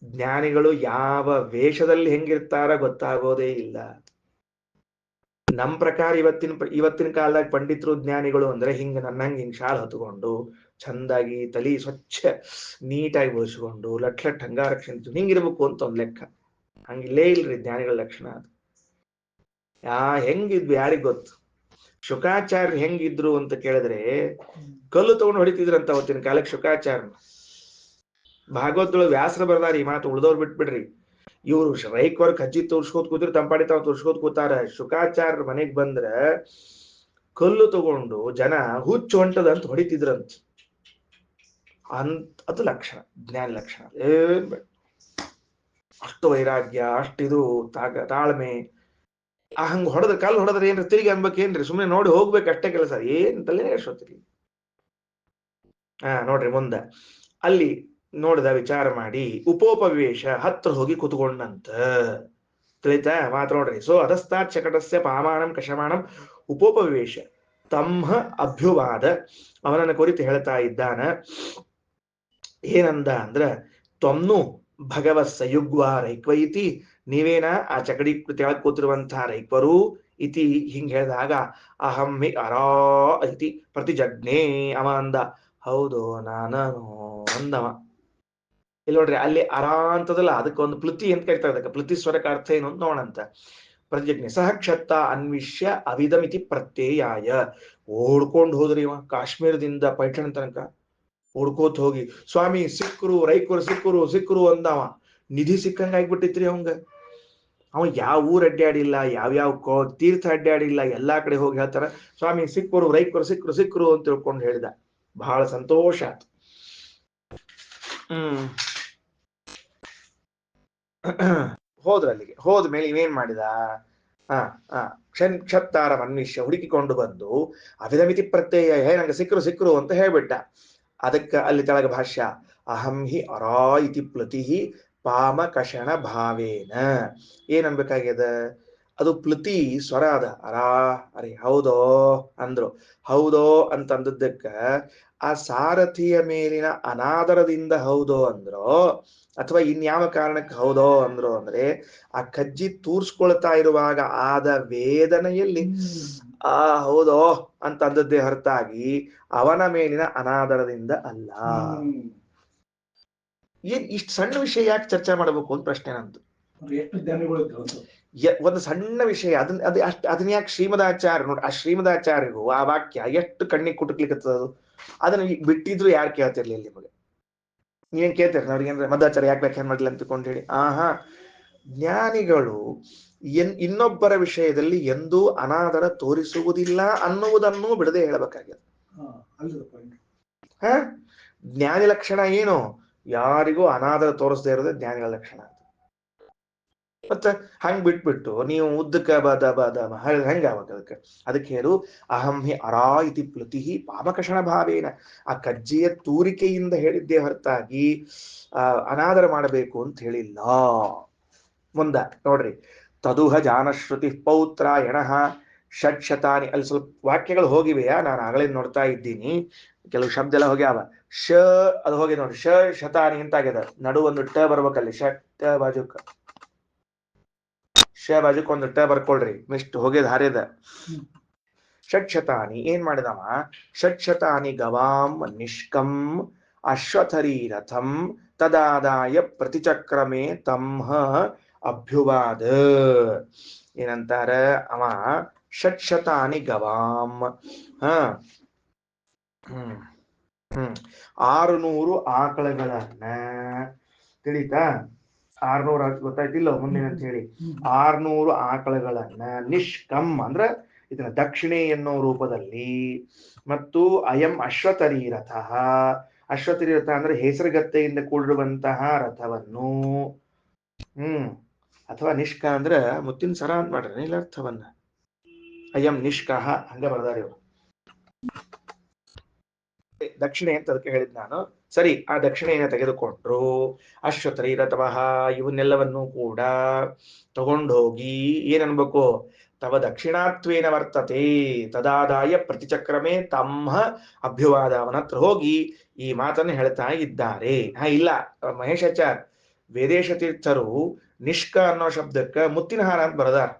ಜ್ಞಾನಿಗಳು ಯಾವ ವೇಷದಲ್ಲಿ ಹೆಂಗಿರ್ತಾರ ಗೊತ್ತಾಗೋದೇ ಇಲ್ಲ. ನಮ್ ಪ್ರಕಾರ ಇವತ್ತಿನ ಕಾಲದಾಗ ಪಂಡಿತರು ಜ್ಞಾನಿಗಳು ಅಂದ್ರೆ ಹಿಂಗ ನನ್ನಂಗೆ ಹಿಂಗ್ ಶಾಲ್ ಹೊತ್ಕೊಂಡು ಚಂದಾಗಿ ತಲಿ ಸ್ವಚ್ಛ ನೀಟಾಗಿ ಬೋಳಿಸ್ಕೊಂಡು ಲಟ್ ಹಂಗಾರಕ್ಷಣ ಹಿಂಗಿರ್ಬೇಕು ಅಂತ ಒಂದ್ ಲೆಕ್ಕ. ಹಂಗಿಲ್ಲೇ ಇಲ್ರಿ ಜ್ಞಾನಿಗಳ ಲಕ್ಷಣ. ಅದು ಹೆಂಗಿದ್ವಿ ಯಾರಿಗ್ ಗೊತ್ತು. ಶುಕಾಚಾರ್ಯ ಹೆಂಗಿದ್ರು ಅಂತ ಕೇಳಿದ್ರೆ ಕಲ್ಲು ತಗೊಂಡು ಹೊಡಿತಿದ್ರಂತ ಅವತ್ತಿನ ಕಾಲಕ್ಕೆ ಶುಕಾಚಾರ್ಯ. ಭಾಗವತದೊಳಗೆ ವ್ಯಾಸರ ಬರ್ದಾರ ಈ ಮಾತು, ಉಳ್ದವ್ರು ಬಿಟ್ಬಿಡ್ರಿ. ಇವ್ರು ರೈಕ್ವರ್ ಕಜ್ಜಿ ತೋರ್ಸ್ಕೋತ್ ಕೂತ್ರಿ, ತಂಪಾಡಿ ತಾವ್ ತೋರ್ಸ್ಕೋತ್ ಕೂತಾರ. ಶುಕಾಚಾರ್ಯ ಮನೆಗ್ ಬಂದ್ರ ಕಲ್ಲು ತಗೊಂಡು ಜನ ಹುಚ್ಚು ಹೊಂಟದಂತ ಹೊಡಿತಿದ್ರಂತ. ಅದು ಲಕ್ಷಣ, ಜ್ಞಾನ ಲಕ್ಷಣ. ಅಷ್ಟು ವೈರಾಗ್ಯ, ಅಷ್ಟಿದು ತಾಳ್ಮೆ. ಹಂಗ ಕಲ್ಲು ಹೊಡೆದ್ರೆ ಏನ್ರಿ ತಿರುಗಿ ಅನ್ಬೇಕೇನ್ರಿ? ಸುಮ್ಮನೆ ನೋಡಿ ಹೋಗ್ಬೇಕು ಅಷ್ಟೇ ಕೆಲಸ. ಏನ್ ತಲೆನೇ ಎಷ್ಟೊತ್ತಿರಿ. ನೋಡ್ರಿ ಮುಂದೆ ಅಲ್ಲಿ ನೋಡಿದ, ವಿಚಾರ ಮಾಡಿ ಉಪೋಪವಿವೇಶ, ಹತ್ರ ಹೋಗಿ ಕುತ್ಕೊಂಡಂತ. ತಿಳಿತಾ ಮಾತು ನೋಡ್ರಿ. ಸೊ ಅಧಸ್ತಾತ್ ಶಕಟಸ್ಯ ಪಾಮಾನಂ ಕಷಮಾಣಂ ಉಪೋಪವಿವೇಶ ತಮ್ಮ ಅಭ್ಯುವಾದ, ಅವನನ್ನ ಕುರಿತು ಹೇಳ್ತಾ ಇದ್ದಾನ. ಏನಂದ ಅಂದ್ರ ತ್ವಮ್ನು ಭಗವತ್ ಸಯುಗ್ವ ರೈಕ್ವ ಇತಿ, ನೀವೇನ ಆ ಚಕಡಿ ತೆಳಗ್ ಕೂತಿರುವಂತಹ ರೈಕ್ವರು ಇತಿ ಹಿಂಗ್ ಹೇಳಿದಾಗ ಅಹಂ ಹಿ ಅರಾ ಇತಿ ಪ್ರತಿಜಜ್ಞೆ, ಅವ ಅಂದ ಹೌದು ನಾನು ಅಂದವ. ಇಲ್ಲಿ ನೋಡ್ರಿ ಅಲ್ಲಿ ಅರಾ ಅಂತದಲ್ಲ, ಅದಕ್ಕೊಂದು ಪ್ಲುತಿ ಅಂತ ಕರಿತಾರೆ. ಅದಕ್ಕೆ ಪ್ಲುತಿ ಸ್ವರಕ್ಕೆ ಅರ್ಥ ಏನು ಅಂತ ನೋಡಂತ. ಪ್ರತಿಜ್ಞೆ ಸಹ ಕ್ಷತ್ತ ಅನ್ವಿಷ್ಯ ಅವಿದಮಿತಿ ಪ್ರತ್ಯಯಾಯ. ಓಡ್ಕೊಂಡು ಹೋದ್ರಿ ಇವ ಕಾಶ್ಮೀರದಿಂದ ಪೈಠಣ ತನಕ ಓಡ್ಕೋತ್ ಹೋಗಿ ಸ್ವಾಮಿ ಸಿಕ್ಕರು, ರೈಕರು ಸಿಕ್ಕರು ಅಂದವ. ನಿಧಿ ಸಿಕ್ಕಂಗ ಆಗ್ಬಿಟ್ಟಿತ್ರಿ ಅವಂಗ. ಅವ ಯಾವ ಊರ್ ಅಡ್ಡಾಡಿಲ್ಲ, ಯಾವ್ಯಾವ ತೀರ್ಥ ಅಡ್ಡಾಡಿಲ್ಲ, ಎಲ್ಲಾ ಕಡೆ ಹೋಗಿ ಹೇಳ್ತಾರ ಸ್ವಾಮಿ ಸಿಕ್ಕರು, ರೈಕರು ಸಿಕ್ಕರು ಅಂತ ತಿಳ್ಕೊಂಡು ಹೇಳಿದ. ಬಹಳ ಸಂತೋಷ ಆಯ್ತು. ಹೋದ್ರ ಅಲ್ಲಿಗೆ. ಹೋದ್ಮೇಲೆ ಇವೇನ್ ಮಾಡಿದ? ಕ್ಷತ್ತಾರ ಮನ್ವಿಷ್ಯ ಹುಡುಕಿಕೊಂಡು ಬಂದು ಅವಿಧಮಿತಿ ಪ್ರತ್ಯಯ ನಂಗೆ ಸಿಕ್ಕರು ಅಂತ ಹೇಳ್ಬಿಟ್ಟ. ಅದಕ್ಕ ಅಲ್ಲಿ ತೆಳಗ ಭಾಷ್ಯ ಅಹಂ ಹಿ ಅರಾ ಇತಿ ಪ್ಲತಿ ಪಾಮಕಷಣ ಭಾವೇನ. ಏನನ್ಬೇಕಾಗ್ಯದ? ಅದು ಪ್ಲುತಿ ಸ್ವರ ಅದ. ಅರೆ ಹೌದೋ ಅಂದ್ರು. ಹೌದೋ ಅಂತಂದದ್ದಕ್ಕ ಆ ಸಾರಥಿಯ ಮೇಲಿನ ಅನಾದರದಿಂದ ಹೌದೋ ಅಂದ್ರೋ ಅಥವಾ ಇನ್ಯಾವ ಕಾರಣಕ್ಕೆ ಹೌದೋ ಅಂದ್ರು ಅಂದ್ರೆ ಆ ಕಜ್ಜಿ ತೂರ್ಸ್ಕೊಳ್ತಾ ಇರುವಾಗ ಆದ ವೇದನೆಯಲ್ಲಿ ಹೌದೋ ಅಂತ ಅಂದದ್ದೇ ಹೊರತಾಗಿ ಅವನ ಮೇಲಿನ ಅನಾದರದಿಂದ ಅಲ್ಲ. ಇಷ್ಟು ಸಣ್ಣ ವಿಷಯ ಯಾಕೆ ಚರ್ಚೆ ಮಾಡಬೇಕು ಅಂತ ಪ್ರಶ್ನೆ ನಂದು. ಒಂದು ಸಣ್ಣ ವಿಷಯ ಅದನ್ನ ಯಾಕೆ ಶ್ರೀಮದಾಚಾರ್ಯ ನೋಡಿ, ಆ ಶ್ರೀಮದಾಚಾರ್ಯರು ಆ ವಾಕ್ಯ ಎಷ್ಟು ಕಣ್ಣಿಗೆ ಕುಟುಕ್ಲಿಕ್ಕತ್ತದ. ಅದನ್ನ ಬಿಟ್ಟಿದ್ರು ಯಾರು ಕೇಳ್ತಿರ್ಲಿಲ್ಲ ನಿಮಗೆ. ನೀವೇನ್ ಕೇಳ್ತೀರಿ ಅವ್ರಿಗೆ ಮಧ್ವಾಚಾರ್ಯ ಯಾಕೆ ವ್ಯಾಖ್ಯಾನ ಮಾಡ್ಲಿಲ್ಲ ಅಂತ ತಿಳ್ಕೊಂಡು ಹೇಳಿ. ಜ್ಞಾನಿಗಳು ಇನ್ನೊಬ್ಬರ ವಿಷಯದಲ್ಲಿ ಎಂದೂ ಅನಾದರ ತೋರಿಸುವುದಿಲ್ಲ ಅನ್ನುವುದನ್ನು ಬಿಡದೆ ಹೇಳಬೇಕಾಗಿದೆ. ಜ್ಞಾನಿ ಲಕ್ಷಣ ಏನು? ಯಾರಿಗೂ ಅನಾದರ ತೋರಿಸದೇ ಇರೋದೇ ಜ್ಞಾನಿಗಳ ಲಕ್ಷಣ. ಮತ್ತೆ ಹಂಗ್ ಬಿಟ್ಬಿಟ್ಟು ನೀವು ಉದ್ದಕ್ಕ ಹೆಂಗ ಅದಕ್ಕೆ ಹೇಳು ಅಹಂ ಹಿ ಅರಾ ಇತಿ ಪ್ಲುತಿ ಪಾಮಕಷಣ ಭಾವೇನ. ಆ ಕಜ್ಜಿಯ ತೂರಿಕೆಯಿಂದ ಹೇಳಿದ್ದೇ ಹೊರತಾಗಿ ಅನಾದರ ಮಾಡಬೇಕು ಅಂತ ಹೇಳಿಲ್ಲ. ಮುಂದ ನೋಡ್ರಿ, ತದುಹ ಜಾನಶ್ರುತಿ ಪೌತ್ರಾಯಣ ಷಟ್ಶತಾನಿ. ಅಲ್ಲಿ ಸ್ವಲ್ಪ ವಾಕ್ಯಗಳು ಹೋಗಿವೆಯಾ? ನಾನು ಆಗಲೇ ನೋಡ್ತಾ ಇದ್ದೀನಿ, ಕೆಲವು ಶಬ್ದ ಎಲ್ಲ ಹೋಗ್ಯಾವ. ಅದು ಹೋಗಿ ನೋಡ್ರಿ, ಶತಾನಿ ಅಂತ ಆಗ್ಯದ. ನಡು ಒಂದು ಟ ಬರ್ಬೇಕಲ್ಲಿ, ಷಟ್ ಬಾಜುಕ ಬಾಜುಕ್ ಒಂದು ಟ ಬರ್ಕೊಳ್ರಿ. ಮಿಸ್ಟ್ ಹೋಗ್ಯದ ಹಾರ್ಯದ. ಷಟ್ಶತಾನಿ ಏನ್ ಮಾಡಿದವ? ಷಟ್ಶತಾನಿ ಗವಾಂ ನಿಷ್ಕಂ ಅಶ್ವಥರೀ ರಥಂ ತದಾದಾಯ ಪ್ರತಿಚಕ್ರಮೇ ತಂಹ ಅಭ್ಯುವಾದ. ಏನಂತಾರ ಅವ? ಷಟ್ಶತಾನಿ ಗವಾಂ 600 ಆಕಳಗಳನ್ನ, ತಿಳಿತಾ? 600 ಗೊತ್ತಾಯ್ತಿಲ್ಲ ಮುಂದೆ ಅಂತ ಹೇಳಿ. 600 ಆಕಳಗಳನ್ನ ನಿಷ್ಕಂ ಅಂದ್ರ ಇದನ್ನ ದಕ್ಷಿಣೆ ಎನ್ನೋ ರೂಪದಲ್ಲಿ, ಮತ್ತು ಅಯಂ ಅಶ್ವತರಿ ರಥ, ಅಶ್ವತರಿ ರಥ ಅಂದ್ರೆ ಹೆಸರುಗತ್ತೆಯಿಂದ ಕೂಡಿರುವಂತಹ ರಥವನ್ನು, ಅಥವಾ ನಿಷ್ಕ ಅಂದ್ರ ಮುತ್ತಿನ ಸರ ಅಂತ ಮಾಡ್ರಿ ಇಲ್ಲ ಅರ್ಥವನ್ನ. ಅಯಂ ನಿಷ್ಕಃ ಹಂಗ ಬರ್ದಾರ ಇವರು. ದಕ್ಷಿಣೆ ಅಂತ ಅದಕ್ಕೆ ಹೇಳಿದ್ ನಾನು. ಸರಿ, ಆ ದಕ್ಷಿಣೆಯನ್ನು ತೆಗೆದುಕೊಂಡ್ರು. ಅಶ್ವತರಿ ರಥವಃ ಇವನ್ನೆಲ್ಲವನ್ನೂ ಕೂಡ ತಗೊಂಡೋಗಿ ಏನನ್ಬೇಕು? ತವ ದಕ್ಷಿಣಾತ್ವೇನ ವರ್ತತೆ ತದಾದಾಯ ಪ್ರತಿಚಕ್ರಮೇ ತಮ್ಮ ಅಭ್ಯುವಾದ. ಅವನ ಹತ್ರ ಹೋಗಿ ಈ ಮಾತನ್ನು ಹೇಳ್ತಾ ಇದ್ದಾರೆ. ಇಲ್ಲ ಮಹೇಶಾಚಾರ್, ವೇದೇಶ ತೀರ್ಥರು ನಿಷ್ಕ ಅನ್ನೋ ಶಬ್ದಕ್ಕೆ ಮುತ್ತಿನ ಹಾರ ಅಂತ ಬರ್ದಾರ.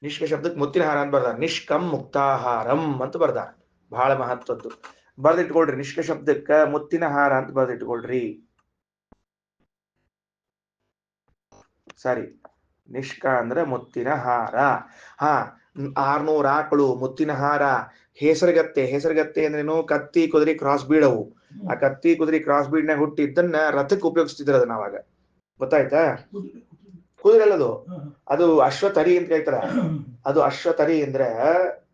ನಿಷ್ಕ ಶಬ್ದಕ್ಕೆ ಮುತ್ತಿನ ಹಾರ ಅಂತ ಬರ್ದಾರ. ನಿಷ್ಕಂ ಮುಕ್ತಾಹಾರಂ ಅಂತ ಬರ್ದಾರ. ಬಹಳ ಮಹತ್ವದ್ದು. ಬರ್ದಿಟ್ಕೊಳ್ರಿ, ನಿಷ್ಕ ಶಬ್ದಕ್ಕ ಮುತ್ತಿನ ಹಾರ ಅಂತ ಬರ್ದಿಟ್ಕೊಳ್ರಿ. ಸರಿ, ನಿಷ್ಕ ಅಂದ್ರೆ ಮುತ್ತಿನ ಹಾರ. 600 ಆಕಳು, ಮುತ್ತಿನ ಹಾರ, ಹೆಸರುಗತ್ತೆ. ಹೆಸರುಗತ್ತೆ ಅಂದ್ರೇನು? ಕತ್ತಿ ಕುದುರೆ ಕ್ರಾಸ್ ಬೀಡವು. ಆ ಕತ್ತಿ ಕುದುರೆ ಕ್ರಾಸ್ ಬೀಡ್ನಾಗ ಹುಟ್ಟಿದ್ದನ್ನ ರಥಕ್ಕೆ ಉಪಯೋಗಿಸ್ತಿದ್ರ ಅದನ್ನ. ಅವಾಗ ಗೊತ್ತಾಯ್ತಾ? ಕುದುರೆ ಅಲ್ಲದು, ಅದು ಅಶ್ವತರಿ ಅಂತ ಹೇಳ್ತಾರ. ಅದು ಅಶ್ವತರಿ ಅಂದ್ರೆ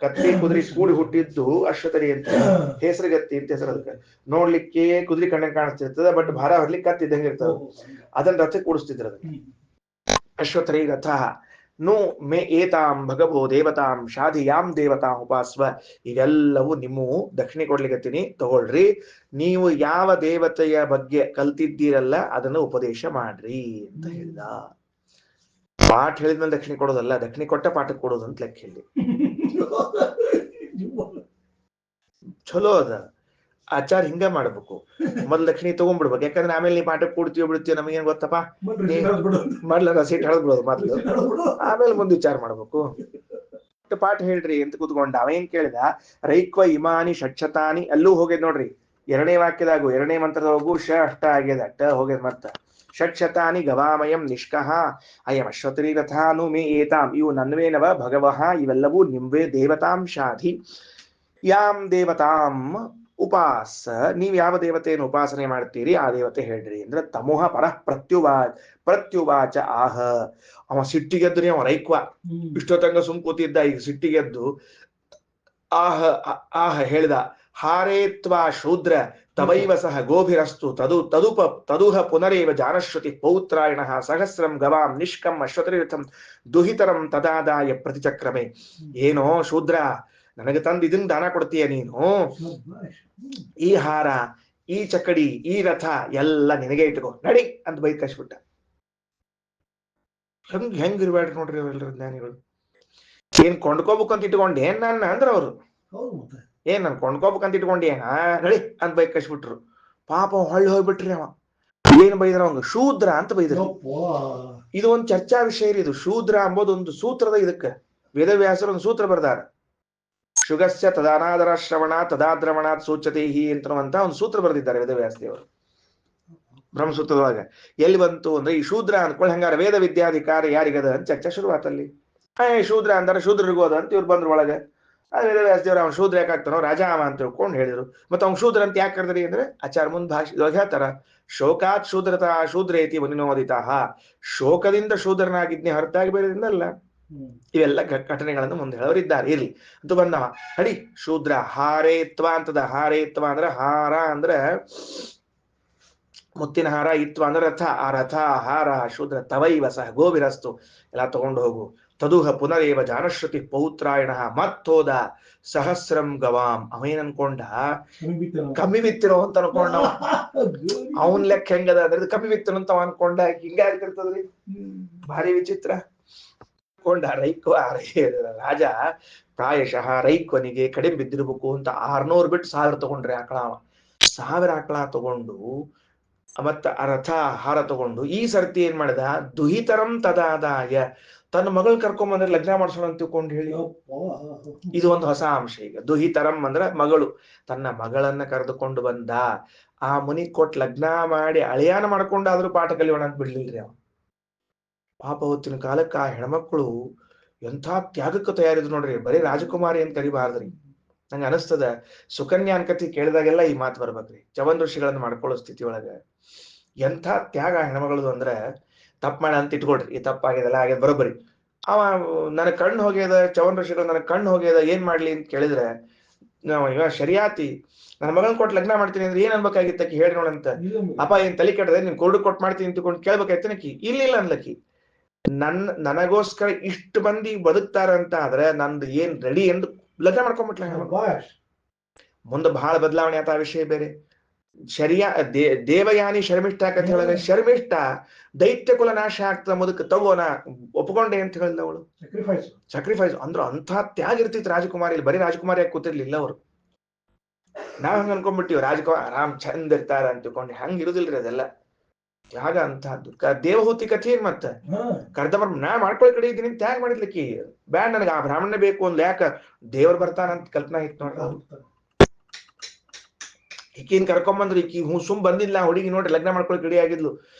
ಕತ್ತಿ ಕುದುರೆ ಕೂಡಿ ಹುಟ್ಟಿದ್ದು ಅಶ್ವತರಿ ಅಂತ. ಹೆಸರುಗತ್ತಿ ಅಂತ ಹೆಸರು ಅದಕ್ಕೆ. ನೋಡ್ಲಿಕ್ಕೆ ಕುದುರೆ ಕಣ್ಣ ಕಾಣಿಸ್ತಿರ್ತದ, ಬಟ್ ಭಾರ ಹೊರ್ಲಿಕ್ಕೆ ಕತ್ತಿದ್ದಂಗೆ ಇರ್ತದ. ಅದನ್ನ ರಥಕ್ಕೆ ಕೂಡಿಸ್ತಿದ್ರ ಅದನ್ನ. ಅಶ್ವತರಿ ರಥ ನು ಮೇ ಏತಾಂ ಭಗವೋ ದೇವತಾಂ ಶಾಧಿಯಾಂ ದೇವತಾಂ ಉಪಾಸ್ವ. ಇವೆಲ್ಲವೂ ನಿಮ್ಮವು ದಕ್ಷಿಣೆ ಕೊಡ್ಲಿಕ್ಕತ್ತೀನಿ, ತಗೊಳ್ರಿ. ನೀವು ಯಾವ ದೇವತೆಯ ಬಗ್ಗೆ ಕಲ್ತಿದ್ದೀರಲ್ಲ ಅದನ್ನು ಉಪದೇಶ ಮಾಡ್ರಿ ಅಂತ ಹೇಳಿದ. ಪಾಠ ಹೇಳಿದ್ಮೇಲೆ ದಕ್ಷಿಣೆ ಕೊಡೋದಲ್ಲ, ದಕ್ಷಿಣೆ ಕೊಟ್ಟ ಪಾಠಕ್ಕೆ ಕೊಡೋದು ಅಂತ ಲೆಕ್ಕ ಹೇಳಿ. ಚಲೋ ಅದ. ಆಚಾರ ಹಿಂಗ ಮಾಡ್ಬೇಕು. ಮೊದ್ಲು ದಕ್ಷಿಣೆ ತಗೊಂಡ್ಬಿಡ್ಬೇಕು. ಯಾಕಂದ್ರೆ ಆಮೇಲೆ ನೀ ಪಾಠಕ್ಕೆ ಕೊಡ್ತೀವಿ ಬಿಡ್ತೀವಿ ನಮಗೇನ್ ಗೊತ್ತಪ್ಪ. ಮೊದ್ಲ ಸೀಟ್ ಹಳದ್ಬಿಡೋದು ಮೊದ್ಲು, ಆಮೇಲೆ ಮುಂದೆ ವಿಚಾರ ಮಾಡ್ಬೇಕು. ಪಾಠ ಹೇಳ್ರಿ ಅಂತ ಕೂತ್ಕೊಂಡ. ಅವ ಏನ್ ಕೇಳಿದ? ರೈಕ್ವ ಇಮಾನಿ ಷಟ್ಶತಾನಿ. ಅಲ್ಲೂ ಹೋಗ್ಯದ್ ನೋಡ್ರಿ, 2ನೇ ವಾಕ್ಯದಾಗು 2ನೇ ಮಂತ್ರದಾಗು ಅಷ್ಟ ಆಗ್ಯದ, ಹೋಗ್ಯದ. ಮತ್ತ ಷಟ್ಶತಾನಿ ಗವಾಮಯಂ ನಿಷ್ಕಃ ಅಯಂ ಅಶ್ವತರಿ ರಥಾನು ಮೇ ಏತಾಂ. ಇವು ನನ್ವೇನವ ಭಗವಃ, ಇವೆಲ್ಲವೂ ನಿಂಬೆ. ದೇವತಾಂ ಶಾಧಿ ಯಾಂ ದೇವತಾಂ ಉಪಾಸ. ನೀವ್ ಯಾವ ದೇವತೆಯನ್ನು ಉಪಾಸನೆ ಮಾಡ್ತೀರಿ ಆ ದೇವತೆ ಹೇಳ್ರಿ ಅಂದ್ರೆ ತಮೋಹ ಪರಃ ಪ್ರತ್ಯುವಾಚ ಆಹ. ಅವ ಸಿಟ್ಟಿಗೆದ್ದು, ಅವ ರೈಕ್ವ ಇಷ್ಟೊತ್ತಂಗ ಸುಮ್ ಕೂತಿದ್ದ, ಈಗ ಸಿಟ್ಟಿಗೆದ್ದು ಆಹ ಹೇಳ್ದ. ಹಾರೇತ್ವಾ ಶೂದ್ರ ತವೈವ ಸಹ ಗೋಭಿರಸ್ತು ತದುಹ ಪುನರೇವ ಜಾನಶ್ರುತಿ ಪೌತ್ರಾಯಣ ಸಹಸ್ರಂ ಗವಾಂ ನಿಷ್ಕಂ ಅಶ್ವತರಿರಥಂ ದುಹಿತರಂ ತದಾದಾಯ ಪ್ರತಿಚಕ್ರಮೆ. ಏನೋ ಶೂದ್ರ, ನನಗೆ ತಂದು ಇದನ್ನ ದಾನ ಕೊಡ್ತೀಯ ನೀನು? ಈ ಹಾರ ಈ ಚಕ್ಕಡಿ ಈ ರಥ ಎಲ್ಲ ನಿನಗೆ ಇಟ್ಕೋ ನಡಿ ಅಂತ ಬೈದ್ ಕಳ್ಸ್ಬಿಟ್ಟ. ಹೆಂಗಿರ್ಬೇಡ್ರಿ ನೋಡ್ರಿ ಅವರೆಲ್ಲರ ಜ್ಞಾನಿಗಳು. ಏನ್ ಕೊಂಡ್ಕೋಬೇಕಂತ ಇಟ್ಕೊಂಡೆ ಏನ್ ನನ್ನ ಅಂದ್ರ ಅವ್ರು, ಏನ್ ನನ್ ಕೊಂಡ್ಕೋಬೇಕಂತ ಇಟ್ಕೊಂಡಿ ಏನ ನಡಿ ಅಂತ ಬೈದ್ ಕಳ್ಸ್ಬಿಟ್ರು. ಪಾಪ ಹೊಳ್ಳಿ ಹೋಗ್ಬಿಟ್ರಿ ಅವ. ಏನ್ ಬೈದ್ರ ಅವಂಗ? ಶೂದ್ರ ಅಂತ ಬೈದ್ರು. ಇದು ಒಂದು ಚರ್ಚಾ ವಿಷಯ ರೀ. ಇದು ಶೂದ್ರ ಅಂಬೋದು ಒಂದು ಸೂತ್ರದ, ಇದಕ್ಕ ವೇದವ್ಯಾಸರು ಒಂದು ಸೂತ್ರ ಬರ್ದಾರ. ಶುಗಸ್ಯ ತದಾನಾದರ ಶ್ರವಣ ತದಾದ್ರವಣಾತ್ ಸೂಚ್ಯತೆ ಹಿ ಅಂತನ್ನುವಂತ ಒಂದು ಸೂತ್ರ ಬರೆದಿದ್ದಾರೆ ವೇದವ್ಯಾಸ ದೇವರು ಬ್ರಹ್ಮಸೂತ್ರದೊಳಗ. ಎಲ್ಲಿ ಬಂತು ಅಂದ್ರೆ ಈ ಶೂದ್ರ ಅಂದ್ಕೊಳ್ಳಿ ಹಂಗಾರ ವೇದ ವಿದ್ಯಾಧಿಕಾರ ಯಾರಿಗದ ಅಂತ ಚರ್ಚೆ ಶುರುವಾತಲ್ಲಿ. ಶೂದ್ರ ಅಂದಾರ ಶೂದ್ರರಿಗೂ ಅದ ಅಂತ ಇವ್ರು ಬಂದ್ರ ಒಳಗ. ವೇದವ್ಯಾಸ ದೇವ್ರ ಅವ್ನ ಶೂದ್ರ ಯಾಕಾಗ್ತಾನೋ ರಾಜ ಅವ ಅಂತ ತಿಳ್ಕೊಂಡು ಹೇಳಿದ್ರು. ಮತ್ತೆ ಅವ್ನ ಶೂದ್ರ ಅಂತ ಯಾಕೆ ಕರೆದ್ರಿ ಅಂದ್ರೆ ಆಚಾರ ಮುಂದ್ ಭಾಷೆ ಹೇಳ್ತಾರ, ಶೋಕಾತ್ ಶೂದ್ರತ ಶೂದ್ರೇತಿ ವನಿನೋದಿತಾಹ. ಶೋಕದಿಂದ ಶೂದ್ರನಾಗಿದ್ನೇ ಹೊರತಾಗಿ ಬೇರೆದಿಂದ ಅಲ್ಲ. ಇವೆಲ್ಲ ಘಟನೆಗಳನ್ನು ಮುಂದೆ ಹೇಳೋರಿದ್ದಾರೆ. ಇರ್ಲಿ ಅಂತ ಬಂದವ. ನಡಿ ಶೂದ್ರ ಹಾರೇತ್ವ ಅಂತದ. ಹಾರೇತ್ವ ಅಂದ್ರೆ ಹಾರ ಅಂದ್ರೆ ಮುತ್ತಿನ ಹಾರ, ಇತ್ವ ಅಂದ್ರೆ ರಥ. ಆ ರಥ ಹಾರ ಶೂದ್ರ ತವೈವ ಸಹ ಗೋವಿರಸ್ತು ಎಲ್ಲ ತಗೊಂಡು ಹೋಗು. ತದುಹ ಪುನರೇವ ಜಾನಶ್ರುತಿ ಪೌತ್ರಾಯಣ ಮತ್ತೋದ ಸಹಸ್ರಂ ಗವಾಂ. ಅವೇನ್ ಅನ್ಕೊಂಡ ಕಮ್ಮಿ ಬಿತ್ತಿರೋ ಅಂತ ಅನ್ಕೊಂಡವ. ಅವನ್ ಲೆಕ್ಕ ಹೆಂಗದ ಅಂದ್ರೆ ಕಮ್ಮಿ ಬಿತ್ತನು ಅಂತ ಅನ್ಕೊಂಡ. ಹಿಂಗಾಗಿರ್ತದ್ರಿ, ಭಾರಿ ವಿಚಿತ್ರ. ಕೊಂಡ ರೈಕ್ವ ರಾಜ ಪ್ರಾಯಶಃ ರೈಕ್ವನಿಗೆ ಕಡಿಮೆ ಬಿದ್ದಿರ್ಬೇಕು ಅಂತ 600 ಬಿಟ್ಟು 1000 ತಗೊಂಡ್ರೆ ಆಕಳ. 1000 ಆಕಳ ತಗೊಂಡು ಮತ್ತ ಆ ರಥ ಹಾರ ತಗೊಂಡು ಈ ಸರ್ತಿ ಏನ್ ಮಾಡಿದ, ದುಹಿತರಂ ತದಾದಾಯ, ತನ್ನ ಮಗಳು ಕರ್ಕೊಂಬಂದ್ರೆ ಲಗ್ನ ಮಾಡ್ಸೋಣ ಅಂತ ತಿಳ್ಕೊಂಡು ಹೇಳಿ. ಇದು ಒಂದು ಹೊಸ ಅಂಶ. ಈಗ ದುಹಿತರಂ ಅಂದ್ರ ಮಗಳು, ತನ್ನ ಮಗಳನ್ನ ಕರೆದುಕೊಂಡು ಬಂದ. ಆ ಮುನಿ ಕೊಟ್ಟು ಲಗ್ನ ಮಾಡಿ ಅಳಿಯಾನ ಮಾಡ್ಕೊಂಡಾದ್ರೂ ಪಾಠ ಕಲಿಯೋಣ ಅಂತ ಬಿಡ್ಲಿಲ್ರಿ ಅವ. ಪಾಪ ಹೊತ್ತಿನ ಕಾಲಕ್ಕೆ ಆ ಹೆಣ್ಮಕ್ಳು ಎಂಥ ತ್ಯಾಗಕ್ಕೆ ತಯಾರಿದ್ರು ನೋಡ್ರಿ. ಬರೀ ರಾಜಕುಮಾರಿ ಅಂತ ಕರಿಬಾರ್ದ್ರಿ. ನಂಗೆ ಅನಿಸ್ತದ ಸುಕನ್ಯಾ ಅನ್ಕತಿ ಕೇಳಿದಾಗೆಲ್ಲ ಈ ಮಾತು ಬರ್ಬೇಕ್ರಿ. ಚವನ್ ಋಷಿಗಳನ್ನ ಮಾಡ್ಕೊಳ್ಳೋ ಸ್ಥಿತಿ ಒಳಗ ಎಂಥ ತ್ಯಾಗ ಹೆಣ್ಮಗಳದು ಅಂದ್ರೆ, ತಪ್ಪು ಮಾಡ ಅಂತ ಇಟ್ಕೊಳ್ರಿ, ಈ ತಪ್ಪಾಗ್ಯದಲ್ಲ ಆಗ್ಯದ ಬರೋಬ್ಬರಿ. ಅವ ನನಗ್ ಕಣ್ಣು ಹೋಗ್ಯದ, ಚವನ್ ಋಷಿಗಳು ನನಗ್ ಕಣ್ಣು ಹೋಗ್ಯದ ಏನ್ ಮಾಡ್ಲಿ ಅಂತ ಕೇಳಿದ್ರೆ, ಇವ ಶರಿಯಾತಿ ನನ್ನ ಮಗನ್ ಕೊಟ್ಟು ಲಗ್ನ ಮಾಡ್ತೀನಿ ಅಂದ್ರೆ ಏನ್ ಅನ್ಬೇಕಾಗಿತ್ತಕಿ ಹೇಳಿ ನೋಡಂತ. ಅಪ್ಪ ಏನ್ ತಲೆ ಕೆಟ್ಟದೆ, ನಿನ್ ಕೊಡು ಕೊಟ್ಟು ಮಾಡ್ತೀನಿ ಅಂತಕೊಂಡು ಕೇಳ್ಬೇಕಾಯ್ತನಕಿ. ಇಲ್ಲ ಅನ್ಲಕ್ಕಿ. ನನಗೋಸ್ಕರ ಇಷ್ಟು ಮಂದಿ ಬದುಕ್ತಾರಂತ ಆದ್ರೆ ನಂದು ಏನ್ ರೆಡಿ ಎಂದು ಲಗ್ನ ಮಾಡ್ಕೊಂಡ್ಬಿಟ್ಲ. ಮುಂದೆ ಬಹಳ ಬದಲಾವಣೆ ಆತ. ವಿಷಯ ಬೇರೆ. ದೇವಯಾನಿ ಶರ್ಮಿಷ್ಠ ಕಥೆ ಹೇಳಿದ್ರೆ, ಶರ್ಮಿಷ್ಠ ದೈತ್ಯ ಕುಲ ನಾಶ ಆಗ್ತದ ಮುದಕ್ ತಗೋನ ಒಪ್ಕೊಂಡೆ ಅಂತ ಹೇಳಿದ ಅವಳು. ಸ್ಯಾಕ್ರಿಫೈಸ್ ಅಂದ್ರ ಅಂಥ ತ್ಯಾಗ ಇರ್ತಿತ್ತು ರಾಜಕುಮಾರಿ. ಬರೀ ರಾಜಕುಮಾರಿ ಆಗಿ ಕೂತಿರ್ಲಿಲ್ಲ ಅವರು. ನಾವ್ ಹಂಗ ಅನ್ಕೊಂಡ್ಬಿಟ್ಟಿವಿ ರಾಜಕುಮಾರ್ ಆರಾಮ್ ಚಂದ ಇರ್ತಾರ ಅಂತ ತಿಳ್ಕೊಂಡು. ಹಂಗ ಇರುದಿಲ್ರಿ ಅದೆಲ್ಲ. ತ್ಯಾಗ ಅಂತಹದ್ದು. ದೇವಹೂತಿ ಕಥೆ ಏನ್ ಮತ್ತ ಕರ್ದವ್ರ ನಾ ಮಾಡ್ಕೊಳ್ಳಿ ಕಡೆ ಇದ್ದೀನಿ ತ್ಯಾಗ ಮಾಡಿದ್ಲಿಕ್ಕಿ. ಬ್ಯಾಡ್ ನನಗೆ ಆ ಬ್ರಾಹ್ಮಣ ಬೇಕು ಅಂದ್ ಯಾಕ ದೇವ್ರ ಬರ್ತಾನಂತ ಕಲ್ಪನಾ ಇತ್ತು ನೋಡ್ರಿ. ಈಕಿನ್ ಕರ್ಕೊಂಬಂದ್ರಿ, ಈಕಿ ಸುಮ್ ಬಂದಿಲ್ಲ. ಹುಡುಗಿ ನೋಡ್ರಿ ಲಗ್ನ ಮಾಡ್ಕೊಳ್ಳಿ ರೆಡಿ ಆಗಿದ್ಲು.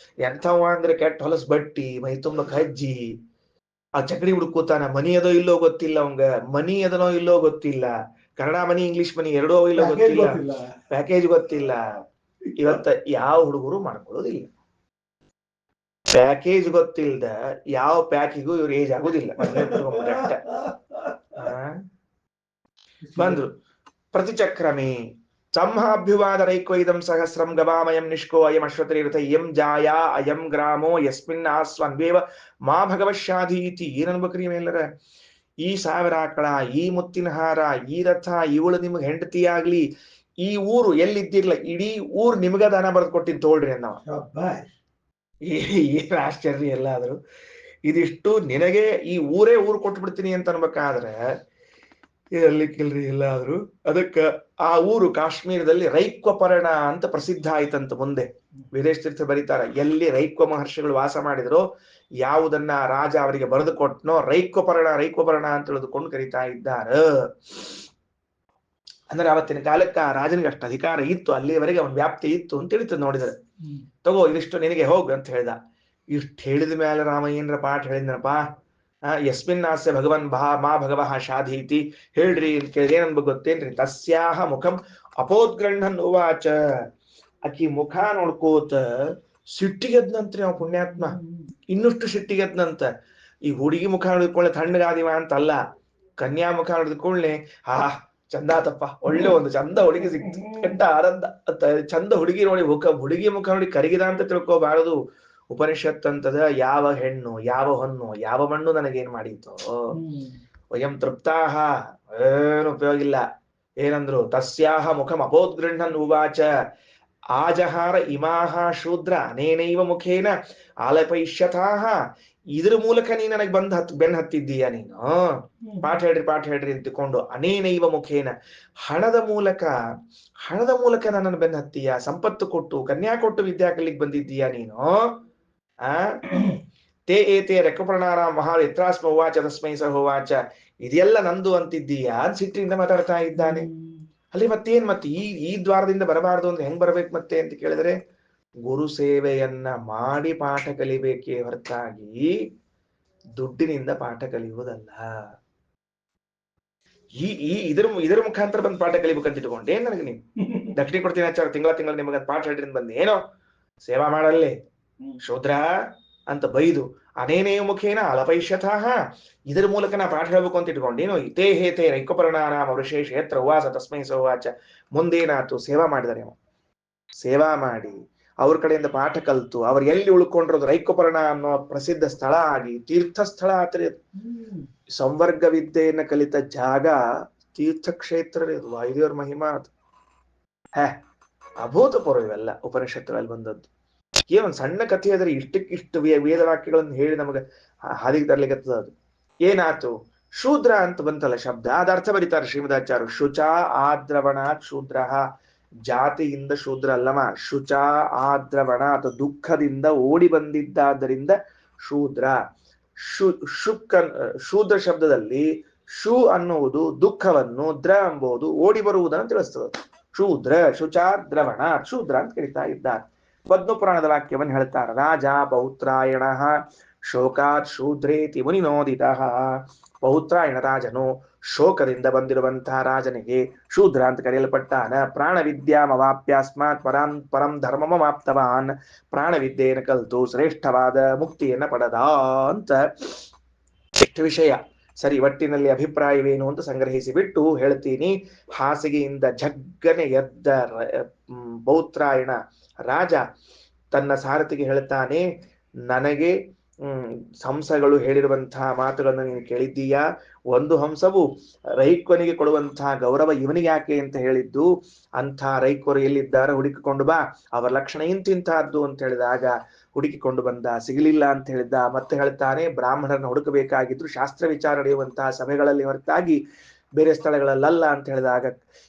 ಎಂಥವ ಅಂದ್ರೆ ಕೆಟ್ಟ ಹೊಲಸ್ ಬಟ್ಟಿ, ಮೈ ತುಂಬ ಕಜ್ಜಿ. ಆ ಚಕಡಿ ಹುಡುಕೋತಾನ. ಮನಿ ಅದೋ ಇಲ್ಲೋ ಗೊತ್ತಿಲ್ಲ ಅವಂಗ. ಮನಿ ಅದನೋ ಇಲ್ಲೋ ಗೊತ್ತಿಲ್ಲ. ಕನ್ನಡ ಮನಿ ಇಂಗ್ಲಿಷ್ ಮನಿ ಎರಡೋ ಇಲ್ಲೋ ಗೊತ್ತಿಲ್ಲ. ಪ್ಯಾಕೇಜ್ ಗೊತ್ತಿಲ್ಲ. ಇವತ್ತ ಯಾವ ಹುಡುಗರು ಮಾಡ್ಕೊಳ್ಳೋದಿಲ್ಲ. ಪ್ಯಾಕೇಜ್ ಗೊತ್ತಿಲ್ದ ಯಾವ ಪ್ಯಾಕಿಗೂ ಇವ್ರ ಏಜ್ ಆಗುದಿಲ್ಲ. ಬಂದ್ರು ಪ್ರತಿಚಕ್ರಮೇ ಸಂಹಾಭ್ಯುವಾದ ರೈಕ್ವೈದಂ ಸಹಸ್ರಂ ಗವಾಮಯಂ ನಿಷ್ಕೋ ಅಯಂ ಅಶ್ವತರಿರಥ ಯಂ ಜಾಯಾ ಅಯಂ ಗ್ರಾಮೋ ಯಸ್ಮಿನ್ ಆಸ್ವನ್ವೇವ ಮಾ ಭಗವಶಾಧೀತಿ. ಏನನ್ಬೇಕ್ರಿ ಮೇಲರ? ಈ 1000 ಆಕಳ, ಈ ಮುತ್ತಿನ ಹಾರ, ಈ ರಥ, ಇವಳು ನಿಮ್ಗೆ ಹೆಂಡತಿಯಾಗ್ಲಿ, ಈ ಊರು ಎಲ್ಲಿದ್ದಿರ್ಲ ಇಡೀ ಊರ್ ನಿಮ್ಗ ದಾನ ಬರೆದು ಕೊಟ್ಟಿದ್ದು ತೋಳ್ರಿ ಅನ್ನವ. ಏನ್ ಆಶ್ಚರ್ಯ ಎಲ್ಲಾದ್ರು. ಇದಿಷ್ಟು ನಿನಗೆ ಈ ಊರೇ ಊರು ಕೊಟ್ಬಿಡ್ತೀನಿ ಅಂತ ಅನ್ಬೇಕಾದ್ರೆ ಇರ್ಲಿಕ್ಕಿಲ್ರಿ ಎಲ್ಲಾದ್ರು. ಅದಕ್ಕ ಆ ಊರು ಕಾಶ್ಮೀರದಲ್ಲಿ ರೈಕ್ವಪರ್ಣ ಅಂತ ಪ್ರಸಿದ್ಧ ಆಯ್ತಂತ. ಮುಂದೆ ವಿದೇಶ ತೀರ್ಥ ಬರೀತಾರ, ಎಲ್ಲಿ ರೈಕ್ವ ಮಹರ್ಷಿಗಳು ವಾಸ ಮಾಡಿದ್ರೋ, ಯಾವುದನ್ನ ರಾಜ ಅವರಿಗೆ ಬರೆದು ಕೊಟ್ನೋ ರೈಕ್ವಪರ್ಣ ಅಂತ ತಿಳಿದುಕೊಂಡು ಕರೀತಾ ಇದ್ದಾರ. ಅಂದ್ರೆ ಅವತ್ತಿನ ಕಾಲಕ್ಕೆ ಆ ರಾಜನಿಗೆ ಅಷ್ಟು ಅಧಿಕಾರ ಇತ್ತು, ಅಲ್ಲಿಯವರೆಗೆ ಅವನ ವ್ಯಾಪ್ತಿ ಇತ್ತು ಅಂತ ತಿಳಿತದೆ ನೋಡಿದ್ರೆ. ತಗೋ ಇದಿಷ್ಟು ನಿನಗೆ ಹೋಗ್ ಅಂತ ಹೇಳ್ದ. ಇಷ್ಟು ಹೇಳಿದ ಮೇಲೆ ರಾಮ ಏನ್ರ ಪಾಠ ಹೇಳಿದ್ನಪ್ಪ. ಯಸ್ಮಿನ್ ಆಸ್ಯ ಭಗವನ್ ಮಾ ಭಗವಃ ಶಾಧೀತಿ. ಹೇಳ್ರಿ ಅಂತ ಕೇಳಿದ್ರೆ ಏನನ್ಬೇಕು ಗೊತ್ತೇನ್ರಿ? ತಸ್ಯಾಹ ಮುಖಂ ಅಪೋದ್ಗೃಹನ್ ಉವಾಚ. ಆಕಿ ಮುಖ ನೋಡ್ಕೋತ ಸಿಟ್ಟಿಗೆದ್ನಂತ್ರಿ ಅವ ಪುಣ್ಯಾತ್ಮ. ಇನ್ನಷ್ಟು ಸಿಟ್ಟಿಗೆದ್ನಂತ. ಈ ಹುಡುಗಿ ಮುಖ ನೋಡಿದ್ಕೊಳ್ಳೆ ತಣ್ಣಗಾದಿವ ಅಂತಲ್ಲ, ಕನ್ಯಾ ಮುಖ ನೋಡಿದ್ಕೊಳ್ಳೆ ಚಂದಾತಪ್ಪ, ಒಳ್ಳೆ ಒಂದು ಚಂದ ಹುಡುಗಿ ಸಿಕ್ತು, ಕೆಟ್ಟ ಆನಂದ ಅಂತ. ಚಂದ ಹುಡುಗಿ ನೋಡಿ ಹುಡುಗಿ ಮುಖ ನೋಡಿ ಕರಗಿದ ಅಂತ ತಿಳ್ಕೋಬಾರದು. ಉಪನಿಷತ್ ಅಂತದ, ಯಾವ ಹೆಣ್ಣು ಯಾವ ಹೊನ್ನು ಯಾವ ಮಣ್ಣು ನನಗೇನ್ ಮಾಡಿತೋ ವಯಂ ತೃಪ್ತಾಹ. ಏನು ಉಪಯೋಗ ಇಲ್ಲ. ಏನಂದ್ರು? ತಸ್ಯಾಹ ಮುಖಂ ಅಪೋದ್ಗೃಹನ್ ಉವಾಚ. ಆಜಹಾರ ಇಮಾಹ ಶೂದ್ರ ಅನೇನೈವ ಮುಖೇನ ಆಲಪೈಷ್ಯಥಾಹ. ಇದ್ರ ಮೂಲಕ ನೀ ನನಗೆ ಬೆನ್ ಹತ್ತಿದ್ದೀಯ ನೀನು. ಪಾಠ ಹೇಳ್ರಿ ಅಂತಿಕೊಂಡು ಅನೇನೈವ ಮುಖೇನ, ಹಣದ ಮೂಲಕ ನನ್ನನ್ನು ಬೆನ್ ಹತ್ತೀಯ. ಸಂಪತ್ತು ಕೊಟ್ಟು ಕನ್ಯಾ ಕೊಟ್ಟು ವಿದ್ಯಾ ಕಲಿಗೆ ಬಂದಿದ್ದೀಯ ನೀನು. ಆ ತೇ ಏತೆ ರೆಕ್ಕಪರ್ಣಾರ ಮಹಾ ಯತ್ರಾಸ್ಮ ಹೋವಾಚ ತಸ್ಮೈ ಸ ಹೋವಾಚ. ಇದೆಲ್ಲ ನಂದು ಅಂತಿದ್ದೀಯ ಅಂತ ಸಿಟ್ಟಿನಿಂದ ಮಾತಾಡ್ತಾ ಇದ್ದಾನೆ. ಅಲ್ಲಿ ಮತ್ತೇನ್ ಮತ್ತೆ ಈ ದ್ವಾರದಿಂದ ಬರಬಾರದು ಅಂದ್ರೆ ಹೆಂಗ್ ಬರ್ಬೇಕು ಮತ್ತೆ ಅಂತ ಕೇಳಿದ್ರೆ, ಗುರು ಸೇವೆಯನ್ನ ಮಾಡಿ ಪಾಠ ಕಲಿಬೇಕೇ ಹೊರತಾಗಿ ದುಡ್ಡಿನಿಂದ ಪಾಠ ಕಲಿಯುವುದಲ್ಲ. ಇದ್ರ ಮುಖಾಂತರ ಬಂದು ಪಾಠ ಕಲಿಬೇಕಂತ ಇಟ್ಕೊಂಡೆ ನನಗೆ ನೀವು ದಕ್ಷಿಣ ಕೊಡ್ತೀನಿ ಆಚಾರ ತಿಂಗಳ ನಿಮಗೆ ಪಾಠ ಹೇಳ್ರಿ ಬಂದು ಏನೋ ಸೇವಾ ಮಾಡಲ್ಲೇ ಶೂದ್ರ ಅಂತ ಬೈದು ಅನೇನೇ ಮುಖೇನ ಅಲಪೈಷ್ಯಥಾಹ, ಇದರ ಮೂಲಕ ನಾ ಪಾಠ ಹೇಳ್ಬೇಕು ಅಂತ ಇಟ್ಕೊಂಡೇನು. ಇತೇ ಹೇತೆ ರೈಕಪರ್ಣಾನಾಮ ವೃಷೇಶ ಯತ್ರ ಉವಾಸ ತಸ್ಮೈ ಸೋವಾಚ. ಮುಂದೇನಾತು ಸೇವಾ ಮಾಡಿದರೆ, ಸೇವಾ ಮಾಡಿ ಅವ್ರ ಕಡೆಯಿಂದ ಪಾಠ ಕಲ್ತು ಅವ್ರು ಎಲ್ಲಿ ಉಳ್ಕೊಂಡಿರೋದು ರೈಕಪರ್ಣ ಅನ್ನೋ ಪ್ರಸಿದ್ಧ ಸ್ಥಳ ಆಗಿ ತೀರ್ಥ ಸ್ಥಳ ಆತ್ರಿ. ಸಂವರ್ಗ ವಿದ್ಯೆಯನ್ನ ಕಲಿತ ಜಾಗ ತೀರ್ಥಕ್ಷೇತ್ರ, ವಾಯುದೇವರ ಮಹಿಮಾ ಅದು. ಅಭೂತಪೂರ್ವ ಇವೆಲ್ಲ ಉಪನಿಷತ್ತುಗಳಲ್ಲಿ ಬಂದದ್ದು. ಏನೊಂದು ಸಣ್ಣ ಕಥೆ ಆದ್ರೆ ಇಷ್ಟಕ್ಕಿಷ್ಟು ವೇದ ವಾಕ್ಯಗಳನ್ನು ಹೇಳಿ ನಮಗೆ ಹಾದಿಗೆ ತರ್ಲಿಕ್ಕೆ ಅದು. ಏನಾತು ಶೂದ್ರ ಅಂತ ಬಂತಲ್ಲ ಶಬ್ದ, ಅದ ಅರ್ಥ ಬರೀತಾರೆ ಶ್ರೀಮದಾಚಾರ್ಯ. ಶುಚ ಆದ್ರವಣಾತ್ ಶೂದ್ರ, ಜಾತಿಯಿಂದ ಶೂದ್ರ ಅಲ್ಲಮ. ಶುಚ ಆದ್ರವಣ ಅಥವಾ ದುಃಖದಿಂದ ಓಡಿ ಬಂದಿದ್ದಾದ್ದರಿಂದ ಶೂದ್ರ. ಶೂದ್ರ ಶಬ್ದದಲ್ಲಿ ಶು ಅನ್ನುವುದು ದುಃಖವನ್ನು, ದ್ರ ಎಂಬುದು ಓಡಿ ಬರುವುದನ್ನು ತಿಳಿಸ್ತದೆ. ಶೂದ್ರ ಶುಚಾದ್ರವಣ ಶೂದ್ರ ಅಂತ ಕರೀತಾ ಇದ್ದಾರೆ. ಪದ್ಮ ಪುರಾಣದ ವಾಕ್ಯವನ್ನು ಹೇಳ್ತಾರೆ. ರಾಜ ಪೌತ್ರಾಯಣ ಶೋಕಾತ್ ಶೂದ್ರೇತಿ ಮುನಿನೋದಿತ. ಪೌತ್ರಾಯಣ ರಾಜನು ಶೋಕದಿಂದ ಬಂದಿರುವಂತಹ ರಾಜನಿಗೆ ಶೂದ್ರ ಅಂತ ಕರೆಯಲ್ಪಟ್ಟಾನ. ಪ್ರಾಣವಿದ್ಯಾಮವಾಪ್ಯಾಸ್ಮಾತ್ ಪರಂ ಧರ್ಮಮಾಪ್ತವಾನ್. ಪ್ರಾಣವಿದ್ಯೆಯನ್ನು ಕಲಿತು ಶ್ರೇಷ್ಠವಾದ ಮುಕ್ತಿಯನ್ನ ಪಡೆದ ಅಂತ ಎಷ್ಟು ವಿಷಯ. ಸರಿ, ಒಟ್ಟಿನಲ್ಲಿ ಅಭಿಪ್ರಾಯವೇನು ಅಂತ ಸಂಗ್ರಹಿಸಿ ಬಿಟ್ಟು ಹೇಳ್ತೀನಿ. ಹಾಸಿಗೆಯಿಂದ ಜಗ್ಗನೆ ಎದ್ದ ಪೌತ್ರಾಯಣ ರಾಜ ತನ್ನ ಸಾರಥಿಗೆ ಹೇಳ್ತಾನೆ, ನನಗೆ ಹಂಸಗಳು ಹೇಳಿರುವಂತಹ ಮಾತುಗಳನ್ನು ನೀನು ಕೇಳಿದ್ದೀಯಾ? ಒಂದು ಹಂಸವು ರೈಕ್ವನಿಗೆ ಕೊಡುವಂತಹ ಗೌರವ ಇವನಿಗೆ ಯಾಕೆ ಅಂತ ಹೇಳಿದ್ದು, ಅಂಥ ರೈಕ್ವರು ಎಲ್ಲಿದ್ದಾರೆ ಹುಡುಕಿಕೊಂಡು ಬಾ, ಅವರ ಲಕ್ಷಣ ಇಂತಿಂತಹದ್ದು ಅಂತ ಹೇಳಿದಾಗ ಹುಡುಕಿಕೊಂಡು ಬಂದ. ಸಿಗಲಿಲ್ಲ ಅಂತ ಹೇಳಿದ್ದ. ಮತ್ತೆ ಹೇಳ್ತಾನೆ, ಬ್ರಾಹ್ಮಣರನ್ನು ಹುಡುಕಬೇಕಾಗಿದ್ರು ಶಾಸ್ತ್ರ ವಿಚಾರ ನಡೆಯುವಂತಹ ಸಭೆಗಳಲ್ಲಿ ಹೊರತಾಗಿ ಬೇರೆ ಸ್ಥಳಗಳಲ್ಲ ಅಂತ ಹೇಳಿದಾಗ,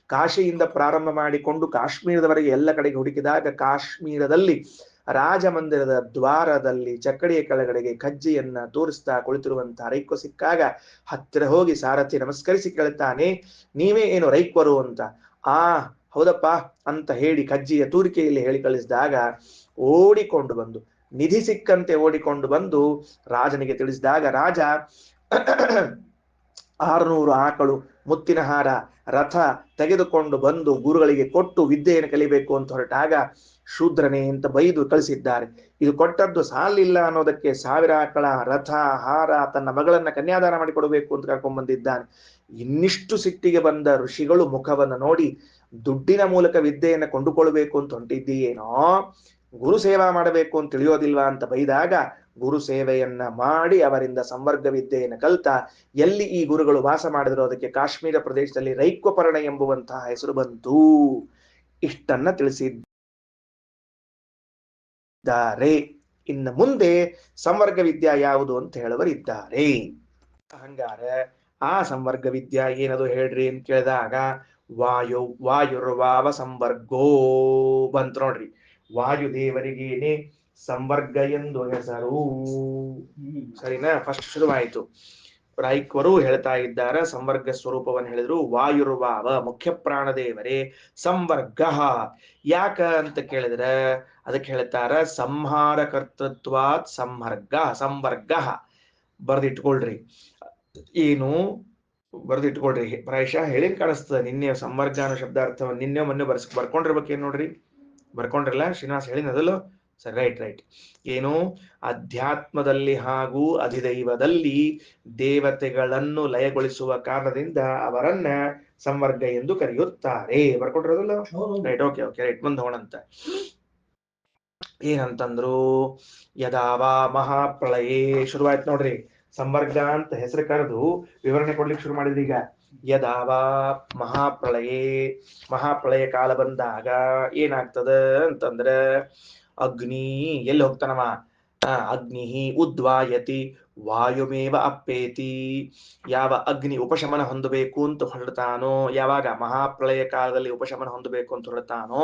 ಕಾಶಿಯಿಂದ ಪ್ರಾರಂಭ ಮಾಡಿಕೊಂಡು ಕಾಶ್ಮೀರದವರೆಗೆ ಎಲ್ಲ ಕಡೆಗೆ ಹುಡುಕಿದಾಗ ಕಾಶ್ಮೀರದಲ್ಲಿ ರಾಜಮಂದಿರದ ದ್ವಾರದಲ್ಲಿ ಚಕ್ಕಡಿಯ ಕೆಳಗಡೆಗೆ ಕಜ್ಜಿಯನ್ನ ತೋರಿಸ್ತಾ ಕುಳಿತಿರುವಂತಹ ರೈಕ್ವ ಸಿಕ್ಕಾಗ ಹತ್ತಿರ ಹೋಗಿ ಸಾರಥಿ ನಮಸ್ಕರಿಸಿ ಕೇಳ್ತಾನೆ, ನೀವೇ ಏನು ರೈಕ್ವರು ಅಂತ. ಹೌದಪ್ಪ ಅಂತ ಹೇಳಿ ಕಜ್ಜಿಯ ತೂರಿಕೆಯಲ್ಲಿ ಹೇಳಿ ಕಳಿಸಿದಾಗ ಓಡಿಕೊಂಡು ಬಂದು, ನಿಧಿ ಸಿಕ್ಕಂತೆ ಓಡಿಕೊಂಡು ಬಂದು ರಾಜನಿಗೆ ತಿಳಿಸಿದಾಗ ರಾಜ 600 ಆಕಳು, ಮುತ್ತಿನ ಹಾರ, ರಥ ತೆಗೆದುಕೊಂಡು ಬಂದು ಗುರುಗಳಿಗೆ ಕೊಟ್ಟು ವಿದ್ಯೆಯನ್ನು ಕಲಿಬೇಕು ಅಂತ ಹೊರಟಾಗ ಶೂದ್ರನೇ ಅಂತ ಬೈದು ಕಳಿಸಿದ್ದಾರೆ. ಇದು ಕೊಟ್ಟದ್ದು ಸಾಲಿಲ್ಲ ಅನ್ನೋದಕ್ಕೆ 1000 ಆಕಳ, ರಥ, ಹಾರ, ತನ್ನ ಮಗಳನ್ನ ಕನ್ಯಾದಾನ ಮಾಡಿಕೊಡಬೇಕು ಅಂತ ಕರ್ಕೊಂಡ್ ಬಂದಿದ್ದಾನೆ. ಇನ್ನಿಷ್ಟು ಸಿಟ್ಟಿಗೆ ಬಂದ ಋಷಿಗಳು ಮುಖವನ್ನು ನೋಡಿ, ದುಡ್ಡಿನ ಮೂಲಕ ವಿದ್ಯೆಯನ್ನು ಕೊಂಡುಕೊಳ್ಬೇಕು ಅಂತ ಹೊಂಟಿದ್ದೀಯೇನೋ, ಗುರು ಸೇವಾ ಮಾಡಬೇಕು ಅಂತ ತಿಳಿಯೋದಿಲ್ವಾ ಅಂತ ಬೈದಾಗ, ಗುರು ಸೇವೆಯನ್ನ ಮಾಡಿ ಅವರಿಂದ ಸಂವರ್ಗ ವಿದ್ಯೆಯನ್ನು ಕಲ್ತ ಎಲ್ಲಿ ಈ ಗುರುಗಳು ವಾಸ ಮಾಡಿದ್ರು ಅದಕ್ಕೆ ಕಾಶ್ಮೀರ ಪ್ರದೇಶದಲ್ಲಿ ರೈಕ್ವಪರ್ಣ ಎಂಬುವಂತಹ ಹೆಸರು ಬಂತು. ಇಷ್ಟನ್ನ ತಿಳಿಸಿದ್ದಾರೆ. ಇನ್ನು ಮುಂದೆ ಸಂವರ್ಗ ವಿದ್ಯಾ ಯಾವುದು ಅಂತ ಹೇಳುವರಿದ್ದಾರೆ. ಹಂಗಾರ ಆ ಸಂವರ್ಗ ವಿದ್ಯಾ ಏನದು ಹೇಳ್ರಿ ಅಂತ ಕೇಳಿದಾಗ, ವಾಯುರ್ವಾವ ಸಂವರ್ಗೋ ಬಂತು ನೋಡ್ರಿ. ವಾಯುದೇವರಿಗೇನೆ ಸಂವರ್ಗ ಎಂದು ಹೆಸರು. ಸರಿನಾ? ಫಸ್ಟ್ ಶುರುವಾಯಿತು. ರೈಕ್ವರು ಹೇಳ್ತಾ ಇದ್ದಾರೆ, ಸಂವರ್ಗ ಸ್ವರೂಪವನ್ನು ಹೇಳಿದ್ರು. ವಾಯುರ್ವಾವ ಮುಖ್ಯ ಪ್ರಾಣದೇವರೇ ಸಂವರ್ಗ. ಯಾಕ ಅಂತ ಕೇಳಿದ್ರೆ ಅದಕ್ಕೆ ಹೇಳ್ತಾರ, ಸಂಹಾರ ಕರ್ತೃತ್ವಾತ್ ಸಂವರ್ಗ. ಬರ್ದಿಟ್ಕೊಳ್ರಿ. ಏನು ಬರ್ದಿಟ್ಕೊಳ್ರಿ, ಪ್ರಾಯಶಃ ಹೇಳಿ ಕಾಣಿಸ್ತದೆ. ನಿನ್ನೆ ಸಂವರ್ಗ ಅನ್ನೋ ಶಬ್ದಾರ್ಥವನ್ನು ನಿನ್ನೆ ಮೊನ್ನೆ ಬರ್ಕೊಂಡಿರ್ಬೇಕೇನು ನೋಡ್ರಿ. ಬರ್ಕೊಂಡ್ರಲ್ಲ? ಶ್ರೀನಿವಾಸ್ ಹೇಳಿನದಲ್ಲೋ? ಸರಿ, ರೈಟ್. ಏನು ಅಧ್ಯಾತ್ಮದಲ್ಲಿ ಹಾಗೂ ಅಧಿದೈವದಲ್ಲಿ ದೇವತೆಗಳನ್ನು ಲಯಗೊಳಿಸುವ ಕಾರಣದಿಂದ ಅವರನ್ನ ಸಂವರ್ಗ ಎಂದು ಕರೆಯುತ್ತಾರೆ. ಬರ್ಕೊಂಡ್ರದಲ್ಲ? Right, okay right. ಮುಂದೆ ಹೋಣಂತ. ಏನಂತಂದ್ರು, ಯದಾವಾ ಮಹಾಪ್ರಳಯೇ ಶುರುವಾಯ್ತು ನೋಡ್ರಿ. ಸಂವರ್ಗ ಅಂತ ಹೆಸರು ಕರೆದು ವಿವರಣೆ ಕೊಡ್ಲಿಕ್ಕೆ ಶುರು ಮಾಡಿದ್ರಿ. ಈಗ ಯದಾವ ಮಹಾಪ್ರಳಯ ಕಾಲ ಬಂದಾಗ ಏನಾಗ್ತದ ಅಂತಂದ್ರೆ ಅಗ್ನಿ ಎಲ್ಲಿ ಹೋಗ್ತಾನವ ಅಗ್ನಿ ಉದ್ವಾಯತಿ ವಾಯುಮೇವ ಅಪ್ಪೇತಿ. ಯಾವ ಅಗ್ನಿ ಉಪಶಮನ ಹೊಂದಬೇಕು ಅಂತ ಹೊರಡ್ತಾನೋ, ಯಾವಾಗ ಮಹಾಪ್ರಳಯ ಕಾಲದಲ್ಲಿ ಉಪಶಮನ ಹೊಂದಬೇಕು ಅಂತ ಹೊರಡ್ತಾನೋ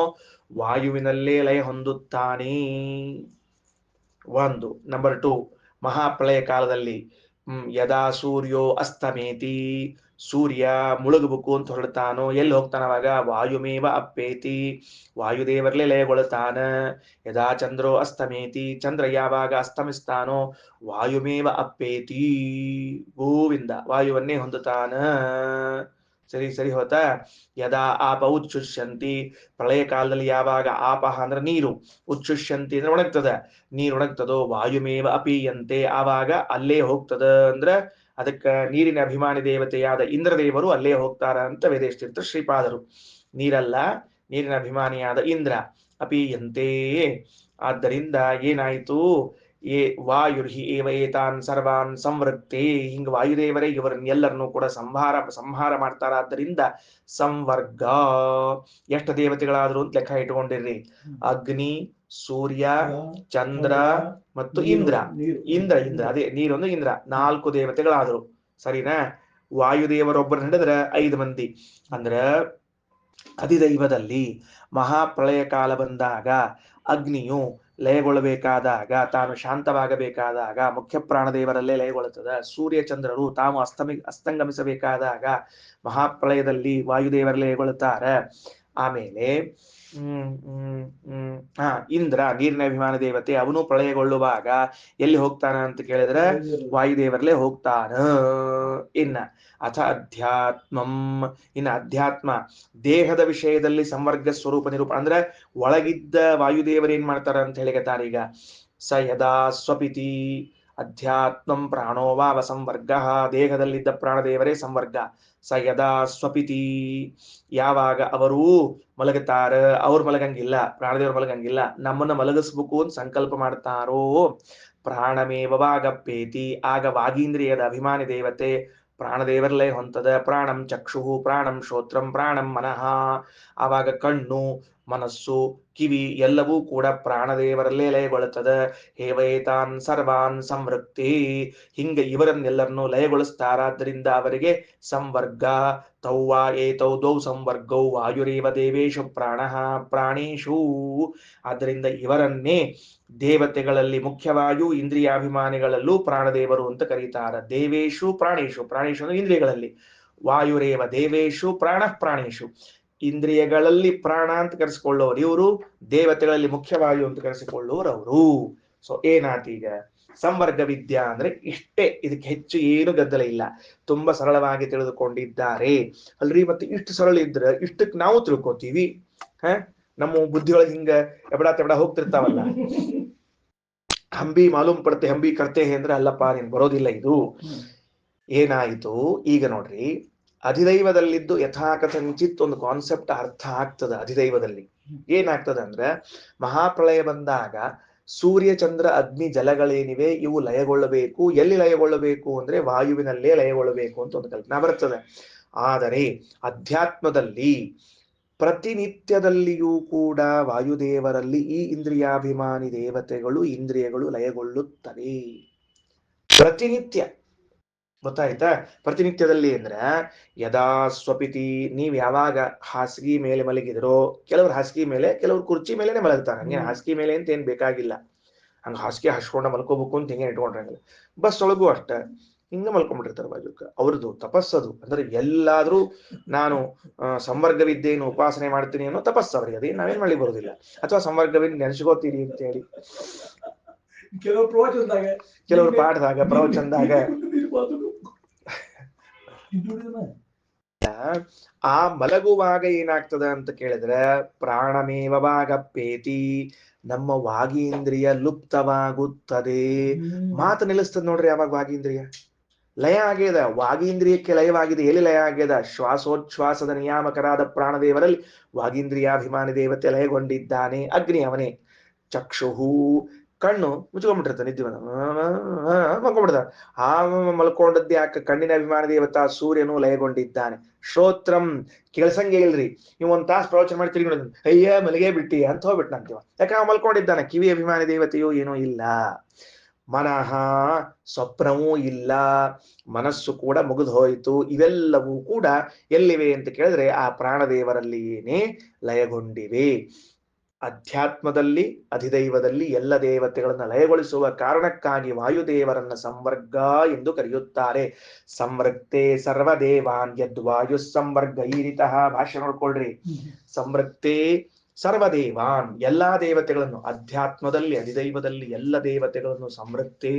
ವಾಯುವಿನಲ್ಲೇ ಲಯ ಹೊಂದುತ್ತಾನೆ. ಒಂದು. ನಂಬರ್ 2, ಮಹಾಪ್ರಳಯ ಕಾಲದಲ್ಲಿ ಯದಾ ಸೂರ್ಯೋ ಅಸ್ತಮೇತಿ, ಸೂರ್ಯ ಮುಳುಗಬೇಕು ಅಂತ ಹೊರಡ್ತಾನೋ ಎಲ್ಲಿ ಹೋಗ್ತಾನವಾಗ ವಾಯುಮೇವ ಅಪ್ಪೇತಿ, ವಾಯುದೇವರಲ್ಲೇ ಲಯಗೊಳ್ತಾನ. ಯದಾ ಚಂದ್ರೋ ಅಸ್ತಮೇತಿ, ಚಂದ್ರ ಯಾವಾಗ ಅಸ್ತಮಿಸ್ತಾನೋ ವಾಯುಮೇವ ಅಪ್ಪೇತಿ, ಗೋವಿಂದ ವಾಯುವನ್ನೇ ಹೊಂದುತ್ತಾನ. ಸರಿ ಸರಿ ಹೋತಾ. ಯದಾ ಆಪ ಉಚ್ಛುಷ್ಯಂತಿ, ಪ್ರಳಯ ಕಾಲದಲ್ಲಿ ಯಾವಾಗ ಆಪಹ ಅಂದ್ರೆ ನೀರು, ಉಚ್ಛುಷ್ಯಂತಿ ಅಂದ್ರೆ ಒಣಗ್ತದ, ನೀರು ಒಣಗ್ತದೋ ವಾಯುಮೇವ ಅಪೀಯಂತೆ, ಆವಾಗ ಅಲ್ಲೇ ಹೋಗ್ತದ. ಅಂದ್ರ ಅದಕ್ಕ ನೀರಿನ ಅಭಿಮಾನಿ ದೇವತೆಯಾದ ಇಂದ್ರದೇವರು ಅಲ್ಲೇ ಹೋಗ್ತಾರ ಅಂತ ವೇದೇಶತೀರ್ಥ ಶ್ರೀಪಾದರು. ನೀರಲ್ಲ, ನೀರಿನ ಅಭಿಮಾನಿಯಾದ ಇಂದ್ರ. ಅಪೀಯಂತೆ, ಆದ್ದರಿಂದ ಏನಾಯಿತು, ವಾಯುರ್ಹಿ ಏವ ಏತಾನ್ ಸರ್ವಾನ್ ಸಂವೃಕ್ತೆ, ಹಿಂಗ ವಾಯುದೇವರೇ ಇವರನ್ನೆಲ್ಲರನ್ನು ಕೂಡ ಸಂಹಾರ ಮಾಡ್ತಾರಾದ್ದರಿಂದ ಸಂವರ್ಗ. ಎಷ್ಟು ದೇವತೆಗಳಾದ್ರು ಅಂತ ಲೆಕ್ಕ ಇಟ್ಕೊಂಡಿರ್ರಿ. ಅಗ್ನಿ, ಸೂರ್ಯ, ಚಂದ್ರ ಮತ್ತು ಇಂದ್ರ. ಅದೇ ನೀರೊಂದು ಇಂದ್ರ, 4 ದೇವತೆಗಳಾದ್ರು. ಸರಿನಾ? ವಾಯುದೇವರೊಬ್ಬರು ಹಿಡಿದ್ರೆ 5 ಮಂದಿ. ಅಂದ್ರ ಅಧಿದೈವದಲ್ಲಿ ಮಹಾಪ್ರಳಯ ಕಾಲ ಬಂದಾಗ ಅಗ್ನಿಯು ಲಯಗೊಳ್ಳಬೇಕಾದಾಗ, ತಾನು ಶಾಂತವಾಗಬೇಕಾದಾಗ ಮುಖ್ಯ ಪ್ರಾಣದೇವರಲ್ಲೇ ಲಯಗೊಳ್ಳುತ್ತದೆ. ಸೂರ್ಯ ಚಂದ್ರರು ತಾವು ಅಸ್ತಂಗಮಿಸಬೇಕಾದಾಗ ಮಹಾಪ್ರಳಯದಲ್ಲಿ ವಾಯುದೇವರಲ್ಲೇ ಲಯಗೊಳ್ಳುತ್ತಾರೆ. ಆಮೇಲೆ ಇಂದ್ರ ನೀರಿನ ಅಭಿಮಾನ ದೇವತೆ, ಅವನು ಪ್ರಳಯಗೊಳ್ಳುವಾಗ ಎಲ್ಲಿ ಹೋಗ್ತಾನ ಅಂತ ಕೇಳಿದ್ರೆ ವಾಯುದೇವರಲ್ಲೇ ಹೋಗ್ತಾನ. ಅಥ ಅಧ್ಯಾತ್ಮಂ, ಅಧ್ಯಾತ್ಮ ದೇಹದ ವಿಷಯದಲ್ಲಿ ಸಂವರ್ಗ ಸ್ವರೂಪ ನಿರೂಪ ಅಂದ್ರೆ ಒಳಗಿದ್ದ ವಾಯುದೇವರು ಏನ್ ಮಾಡ್ತಾರ ಅಂತ ಹೇಳಿಕತ್ತಾರೀಗ. ಸ ಯದಾ ಸ್ವಪಿತಿ ಅಧ್ಯಾತ್ಮಂ ಪ್ರಾಣೋವಾವ ಸಂವರ್ಗ, ದೇಹದಲ್ಲಿದ್ದ ಪ್ರಾಣದೇವರೇ ಸಂವರ್ಗ. ಸ ಯದಾ ಸ್ವಪಿತಿ, ಯಾವಾಗ ಅವರು ಮಲಗುತ್ತಾರ, ಅವ್ರು ಮಲಗಂಗಿಲ್ಲ, ಪ್ರಾಣದೇವರು ಮಲಗಂಗಿಲ್ಲ, ನಮ್ಮನ್ನ ಮಲಗಿಸ್ಬೇಕು ಅಂತ ಸಂಕಲ್ಪ ಮಾಡ್ತಾರೋ ಪ್ರಾಣಮೇವವಾಗಪ್ಪೇತಿ, ಆಗ ವಾಗೀಂದ್ರಿಯದ ಅಭಿಮಾನಿ ದೇವತೆ ಪ್ರಾಣದೇವರಲ್ಲೇ ಹೊಂತದ. ಪ್ರಾಣಂ ಚಕ್ಷು, ಪ್ರಾಣಂ ಶ್ರೋತ್ರಂ, ಪ್ರಾಣಂ ಮನಃ, ಆವಾಗ ಕಣ್ಣು, ಮನಸ್ಸು, ಕಿವಿ ಎಲ್ಲವೂ ಕೂಡ ಪ್ರಾಣದೇವರಲ್ಲೇ ಲಯಗೊಳ್ಳುತ್ತದೆ. ಹೇವೈತಾನ್ ಸರ್ವಾನ್ ಸಂವೃಕ್ತಿ, ಹಿಂಗ ಇವರನ್ನೆಲ್ಲರನ್ನು ಲಯಗೊಳಿಸ್ತಾರಾದ್ದರಿಂದ ಅವರಿಗೆ ಸಂವರ್ಗ. ತೌವಾ ಏತೌ ದ್ವೌ ಸಂವರ್ಗೌ ವಾಯುರೇವ ದೇವೇಶು ಪ್ರಾಣೇಶು, ಆದ್ದರಿಂದ ಇವರನ್ನೇ ದೇವತೆಗಳಲ್ಲಿ ಮುಖ್ಯವಾಯು, ಇಂದ್ರಿಯಾಭಿಮಾನಿಗಳಲ್ಲೂ ಪ್ರಾಣದೇವರು ಅಂತ ಕರೀತಾರೆ. ದೇವೇಶು ಪ್ರಾಣೇಶು, ಪ್ರಾಣೇಶು ಅಂದ್ರೆ ಇಂದ್ರಿಯಗಳಲ್ಲಿ, ವಾಯುರೇವ ದೇವೇಶು ಪ್ರಾಣೇಶು, ಇಂದ್ರಿಯಗಳಲ್ಲಿ ಪ್ರಾಣ ಅಂತ ಕರೆಸಿಕೊಳ್ಳೋರು ಇವರು, ದೇವತೆಗಳಲ್ಲಿ ಮುಖ್ಯವಾಯು ಅಂತ ಕರೆಸಿಕೊಳ್ಳೋರು ಅವರು. ಸೊ ಏನಾತೀಗ ಸಂವರ್ಗ ವಿದ್ಯಾ ಅಂದ್ರೆ ಇಷ್ಟೇ, ಇದಕ್ಕೆ ಹೆಚ್ಚು ಏನು ಗದ್ದಲ ಇಲ್ಲ, ತುಂಬಾ ಸರಳವಾಗಿ ತಿಳಿದುಕೊಂಡಿದ್ದಾರೆ ಅಲ್ರಿ. ಮತ್ತೆ ಇಷ್ಟು ಸರಳ ಇದ್ರೆ ಇಷ್ಟಕ್ಕೆ ನಾವು ತಿಳ್ಕೊತೀವಿ. ನಮ್ಮ ಬುದ್ಧಿಯೊಳಗೆ ಹಿಂಗ ಎಬಡ ಹೋಗ್ತಿರ್ತಾವಲ್ಲ, ಹಂಬಿ ಮಾಲೂಮ್ ಪಡ್ತೆ ಹಂಬಿ ಕರ್ತೆ ಅಂದ್ರೆ ಅಲ್ಲಪ್ಪ ನೀನ್ ಬರೋದಿಲ್ಲ ಇದು. ಏನಾಯಿತು ಈಗ ನೋಡ್ರಿ, ಅಧಿದೈವದಲ್ಲಿದ್ದು ಯಥಾಕಥಂಚಿತ್ ಒಂದು ಕಾನ್ಸೆಪ್ಟ್ ಅರ್ಥ ಆಗ್ತದ. ಅಧಿದೈವದಲ್ಲಿ ಏನಾಗ್ತದ ಅಂದ್ರೆ ಮಹಾಪ್ರಳಯ ಬಂದಾಗ ಸೂರ್ಯ ಚಂದ್ರ ಅಗ್ನಿ ಜಲಗಳೇನಿವೆ ಇವು ಲಯಗೊಳ್ಳಬೇಕು. ಎಲ್ಲಿ ಲಯಗೊಳ್ಳಬೇಕು ಅಂದ್ರೆ ವಾಯುವಿನಲ್ಲೇ ಲಯಗೊಳ್ಳಬೇಕು ಅಂತ ಒಂದು ಕಲ್ಪನಾ ಬರ್ತದೆ. ಆದರೆ ಅಧ್ಯಾತ್ಮದಲ್ಲಿ ಪ್ರತಿನಿತ್ಯದಲ್ಲಿಯೂ ಕೂಡ ವಾಯುದೇವರಲ್ಲಿ ಈ ಇಂದ್ರಿಯಾಭಿಮಾನಿ ದೇವತೆಗಳು ಇಂದ್ರಿಯಗಳು ಲಯಗೊಳ್ಳುತ್ತವೆ ಪ್ರತಿನಿತ್ಯ. ಗೊತ್ತಾಯ್ತಾ? ಪ್ರತಿನಿತ್ಯದಲ್ಲಿ ಅಂದ್ರೆ ಯದಾ ಸ್ವಪಿತಿ, ನೀವ್ ಯಾವಾಗ ಹಾಸಿಗೆ ಮೇಲೆ ಮಲಗಿದ್ರೋ, ಕೆಲವ್ರು ಹಾಸಿಗೆ ಮೇಲೆ, ಕೆಲವ್ರು ಕುರ್ಚಿ ಮೇಲೆನೆ ಮಲಗ್ತಾರೆ. ಹಂಗೆ ಹಾಸಿಗೆ ಮೇಲೆ ಅಂತ ಏನ್ ಬೇಕಾಗಿಲ್ಲ, ಹಂಗ ಹಾಸಿಗೆ ಹಚ್ಕೊಂಡ ಮಲ್ಕೋಬೇಕು ಅಂತ ಹಿಂಗೆ ಇಟ್ಕೊಂಡ್ರಂಗಿಲ್ಲ. ಬಸ್ ಒಳಗೂ ಅಷ್ಟ ಹಿಂಗ ಮಲ್ಕೊಂಡ್ಬಿಟ್ಟಿರ್ತಾರೆ ಬಾಜುಕ. ಅವ್ರದ್ದು ತಪಸ್ಸದು, ಅಂದ್ರೆ ಎಲ್ಲಾದ್ರೂ ನಾನು ಸಂವರ್ಗವಿದ್ದೇನು ಉಪಾಸನೆ ಮಾಡ್ತೀನಿ ಅನ್ನೋ ತಪಸ್ಸು ಅವ್ರಿಗೆ. ಅದೇ ನಾವೇನ್ ಮಾಡಿ ಬರೋದಿಲ್ಲ. ಅಥವಾ ಸಂವರ್ಗವಿದ್ದು ನೆನೆಸ್ಕೋತೀರಿ ಅಂತ ಹೇಳಿ ಕೆಲವರು ಪಾಠದಾಗ ಪ್ರವಚನದಾಗ ಆ ಮಲಗುವಾಗ ಏನಾಗ್ತದ ಅಂತ ಕೇಳಿದ್ರೆ ಪ್ರಾಣಮೇವವಾಗಪ್ಪೇತಿ, ನಮ್ಮ ವಾಗೀಂದ್ರಿಯ ಲುಪ್ತವಾಗುತ್ತದೆ. ಮಾತು ನಿಲ್ಲಿಸ್ತದ ನೋಡ್ರಿ ಯಾವಾಗ ವಾಗೀಂದ್ರಿಯ ಲಯ ಆಗ್ಯದ. ವಾಗೀಂದ್ರಿಯಕ್ಕೆ ಲಯವಾಗಿದೆ. ಎಲ್ಲಿ ಲಯ ಆಗ್ಯದ? ಶ್ವಾಸೋಚ್ಛ್ವಾಸದ ನಿಯಾಮಕರಾದ ಪ್ರಾಣದೇವರಲ್ಲಿ ವಾಗೀಂದ್ರಿಯಾಭಿಮಾನಿ ದೇವತೆ ಲಯಗೊಂಡಿದ್ದಾನೆ. ಅಗ್ನಿ ಅವನೇ. ಚಕ್ಷುಹು ಕಣ್ಣು ಮುಚ್ಕೊಂಡ್ಬಿಟ್ಟಿರ್ತಾನೆ ನಿದ್ದೆ ಮಲ್ಕೊಂಡ್ಬಿಡ್ತಾನೆ. ಆ ಮಲ್ಕೊಂಡದ್ದು ಯಾಕೆ? ಕಣ್ಣಿನ ಅಭಿಮಾನ ದೇವತಾ ಸೂರ್ಯನು ಲಯಗೊಂಡಿದ್ದಾನೆ. ಶ್ರೋತ್ರಂ ಕೇಳ್ಸಂಗೆ ಇಲ್ರಿ. ನೀವು ಒಂದ್ ತಾಸು ಪ್ರವಚನ ಮಾಡಿ ತಿರುಗಿ ನೋಡಿದ್ ಅಯ್ಯ ಮಲಗೇ ಬಿಟ್ಟಿ ಅಂತ ಹೋಗ್ಬಿಟ್ನಂತೀವ. ಯಾಕೆ ಮಲ್ಕೊಂಡಿದ್ದಾನೆ. ಕಿವಿ ಅಭಿಮಾನಿ ದೇವತೆಯೂ ಏನೂ ಇಲ್ಲ. ಮನಃ ಸ್ವಪ್ನವೂ ಇಲ್ಲ, ಮನಸ್ಸು ಕೂಡ ಮುಗಿದು ಹೋಯಿತು. ಇವೆಲ್ಲವೂ ಕೂಡ ಎಲ್ಲಿವೆ ಅಂತ ಕೇಳಿದ್ರೆ ಆ ಪ್ರಾಣದೇವರಲ್ಲಿಯೇನೆ ಲಯಗೊಂಡಿವೆ. ಅಧ್ಯಾತ್ಮದಲ್ಲಿ ಅಧಿದೈವದಲ್ಲಿ ಎಲ್ಲ ದೇವತೆಗಳನ್ನ ಲಯಗೊಳಿಸುವ ಕಾರಣಕ್ಕಾಗಿ ವಾಯುದೇವರನ್ನ ಸಂವರ್ಗ ಎಂದು ಕರೆಯುತ್ತಾರೆ. ಸಂವೃಕ್ತೆ ಸರ್ವದೇವಾನ್ ಯದ್ವಾಯು ಸಂವರ್ಗ. ಈ ರೀತಃ ಭಾಷೆ ನೋಡ್ಕೊಳ್ರಿ. ಸಂವೃಕ್ತೆ ಸರ್ವದೇವಾನ್, ಎಲ್ಲಾ ದೇವತೆಗಳನ್ನು ಅಧ್ಯಾತ್ಮದಲ್ಲಿ ಅಧಿದೈವದಲ್ಲಿ ಎಲ್ಲ ದೇವತೆಗಳನ್ನು ಸಂವೃಕ್ತೇ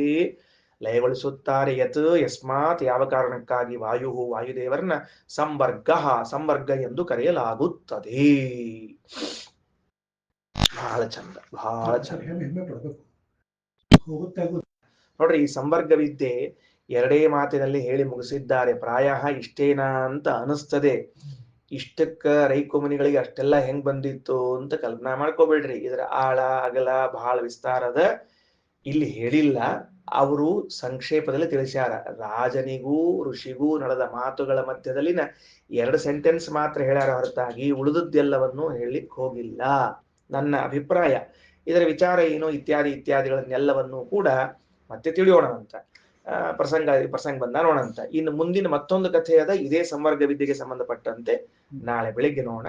ಲಯಗೊಳಿಸುತ್ತಾರೆ. ಯತ್ ಯಸ್ಮಾತ್, ಯಾವ ಕಾರಣಕ್ಕಾಗಿ ವಾಯುದೇವರನ್ನ ಸಂವರ್ಗ ಎಂದು ಕರೆಯಲಾಗುತ್ತದೆ. ಬಹಳ ಚಂದ, ಬಹಳ ಚಂದ ನೋಡ್ರಿ. ಈ ಸಂವರ್ಗ ವಿದ್ಯೆ ಎರಡೇ ಮಾತಿನಲ್ಲಿ ಹೇಳಿ ಮುಗಿಸಿದ್ದಾರೆ. ಪ್ರಾಯ ಇಷ್ಟೇನಾ ಅಂತ ಅನಿಸ್ತದೆ. ಇಷ್ಟಕ್ಕ ರೈಕು ಮುನಿಗಳಿಗೆ ಅಷ್ಟೆಲ್ಲ ಹೆಂಗ್ ಬಂದಿತ್ತು ಅಂತ ಕಲ್ಪನಾ ಮಾಡ್ಕೋಬೇಡ್ರಿ. ಇದರ ಆಳ ಅಗಲ ಬಹಳ ವಿಸ್ತಾರದ ಇಲ್ಲಿ ಹೇಳಿಲ್ಲ. ಅವರು ಸಂಕ್ಷೇಪದಲ್ಲಿ ತಿಳಿಸ್ಯಾರ. ರಾಜನಿಗೂ ಋಷಿಗೂ ನಡೆದ ಮಾತುಗಳ ಮಧ್ಯದಲ್ಲಿನ 2 ಸೆಂಟೆನ್ಸ್ ಮಾತ್ರ ಹೇಳ್ಯಾರ ಹೊರತಾಗಿ ಉಳಿದದ್ದೆಲ್ಲವನ್ನು ಹೇಳಲಿಕ್ಕೆ ಹೋಗಿಲ್ಲ. ನನ್ನ ಅಭಿಪ್ರಾಯ. ಇದರ ವಿಚಾರ ಏನು ಇತ್ಯಾದಿಗಳನ್ನೆಲ್ಲವನ್ನು ಕೂಡ ಮತ್ತೆ ತಿಳಿಯೋಣಂತ. ಪ್ರಸಂಗ ಬಂದ ನೋಡಂತ. ಇನ್ನು ಮುಂದಿನ ಮತ್ತೊಂದು ಕಥೆ ಅದ ಇದೇ ಸಂವರ್ಗ ವಿದ್ಯೆಗೆ ಸಂಬಂಧಪಟ್ಟಂತೆ ನಾಳೆ ಬೆಳಿಗ್ಗೆ ನೋಡೋಣ.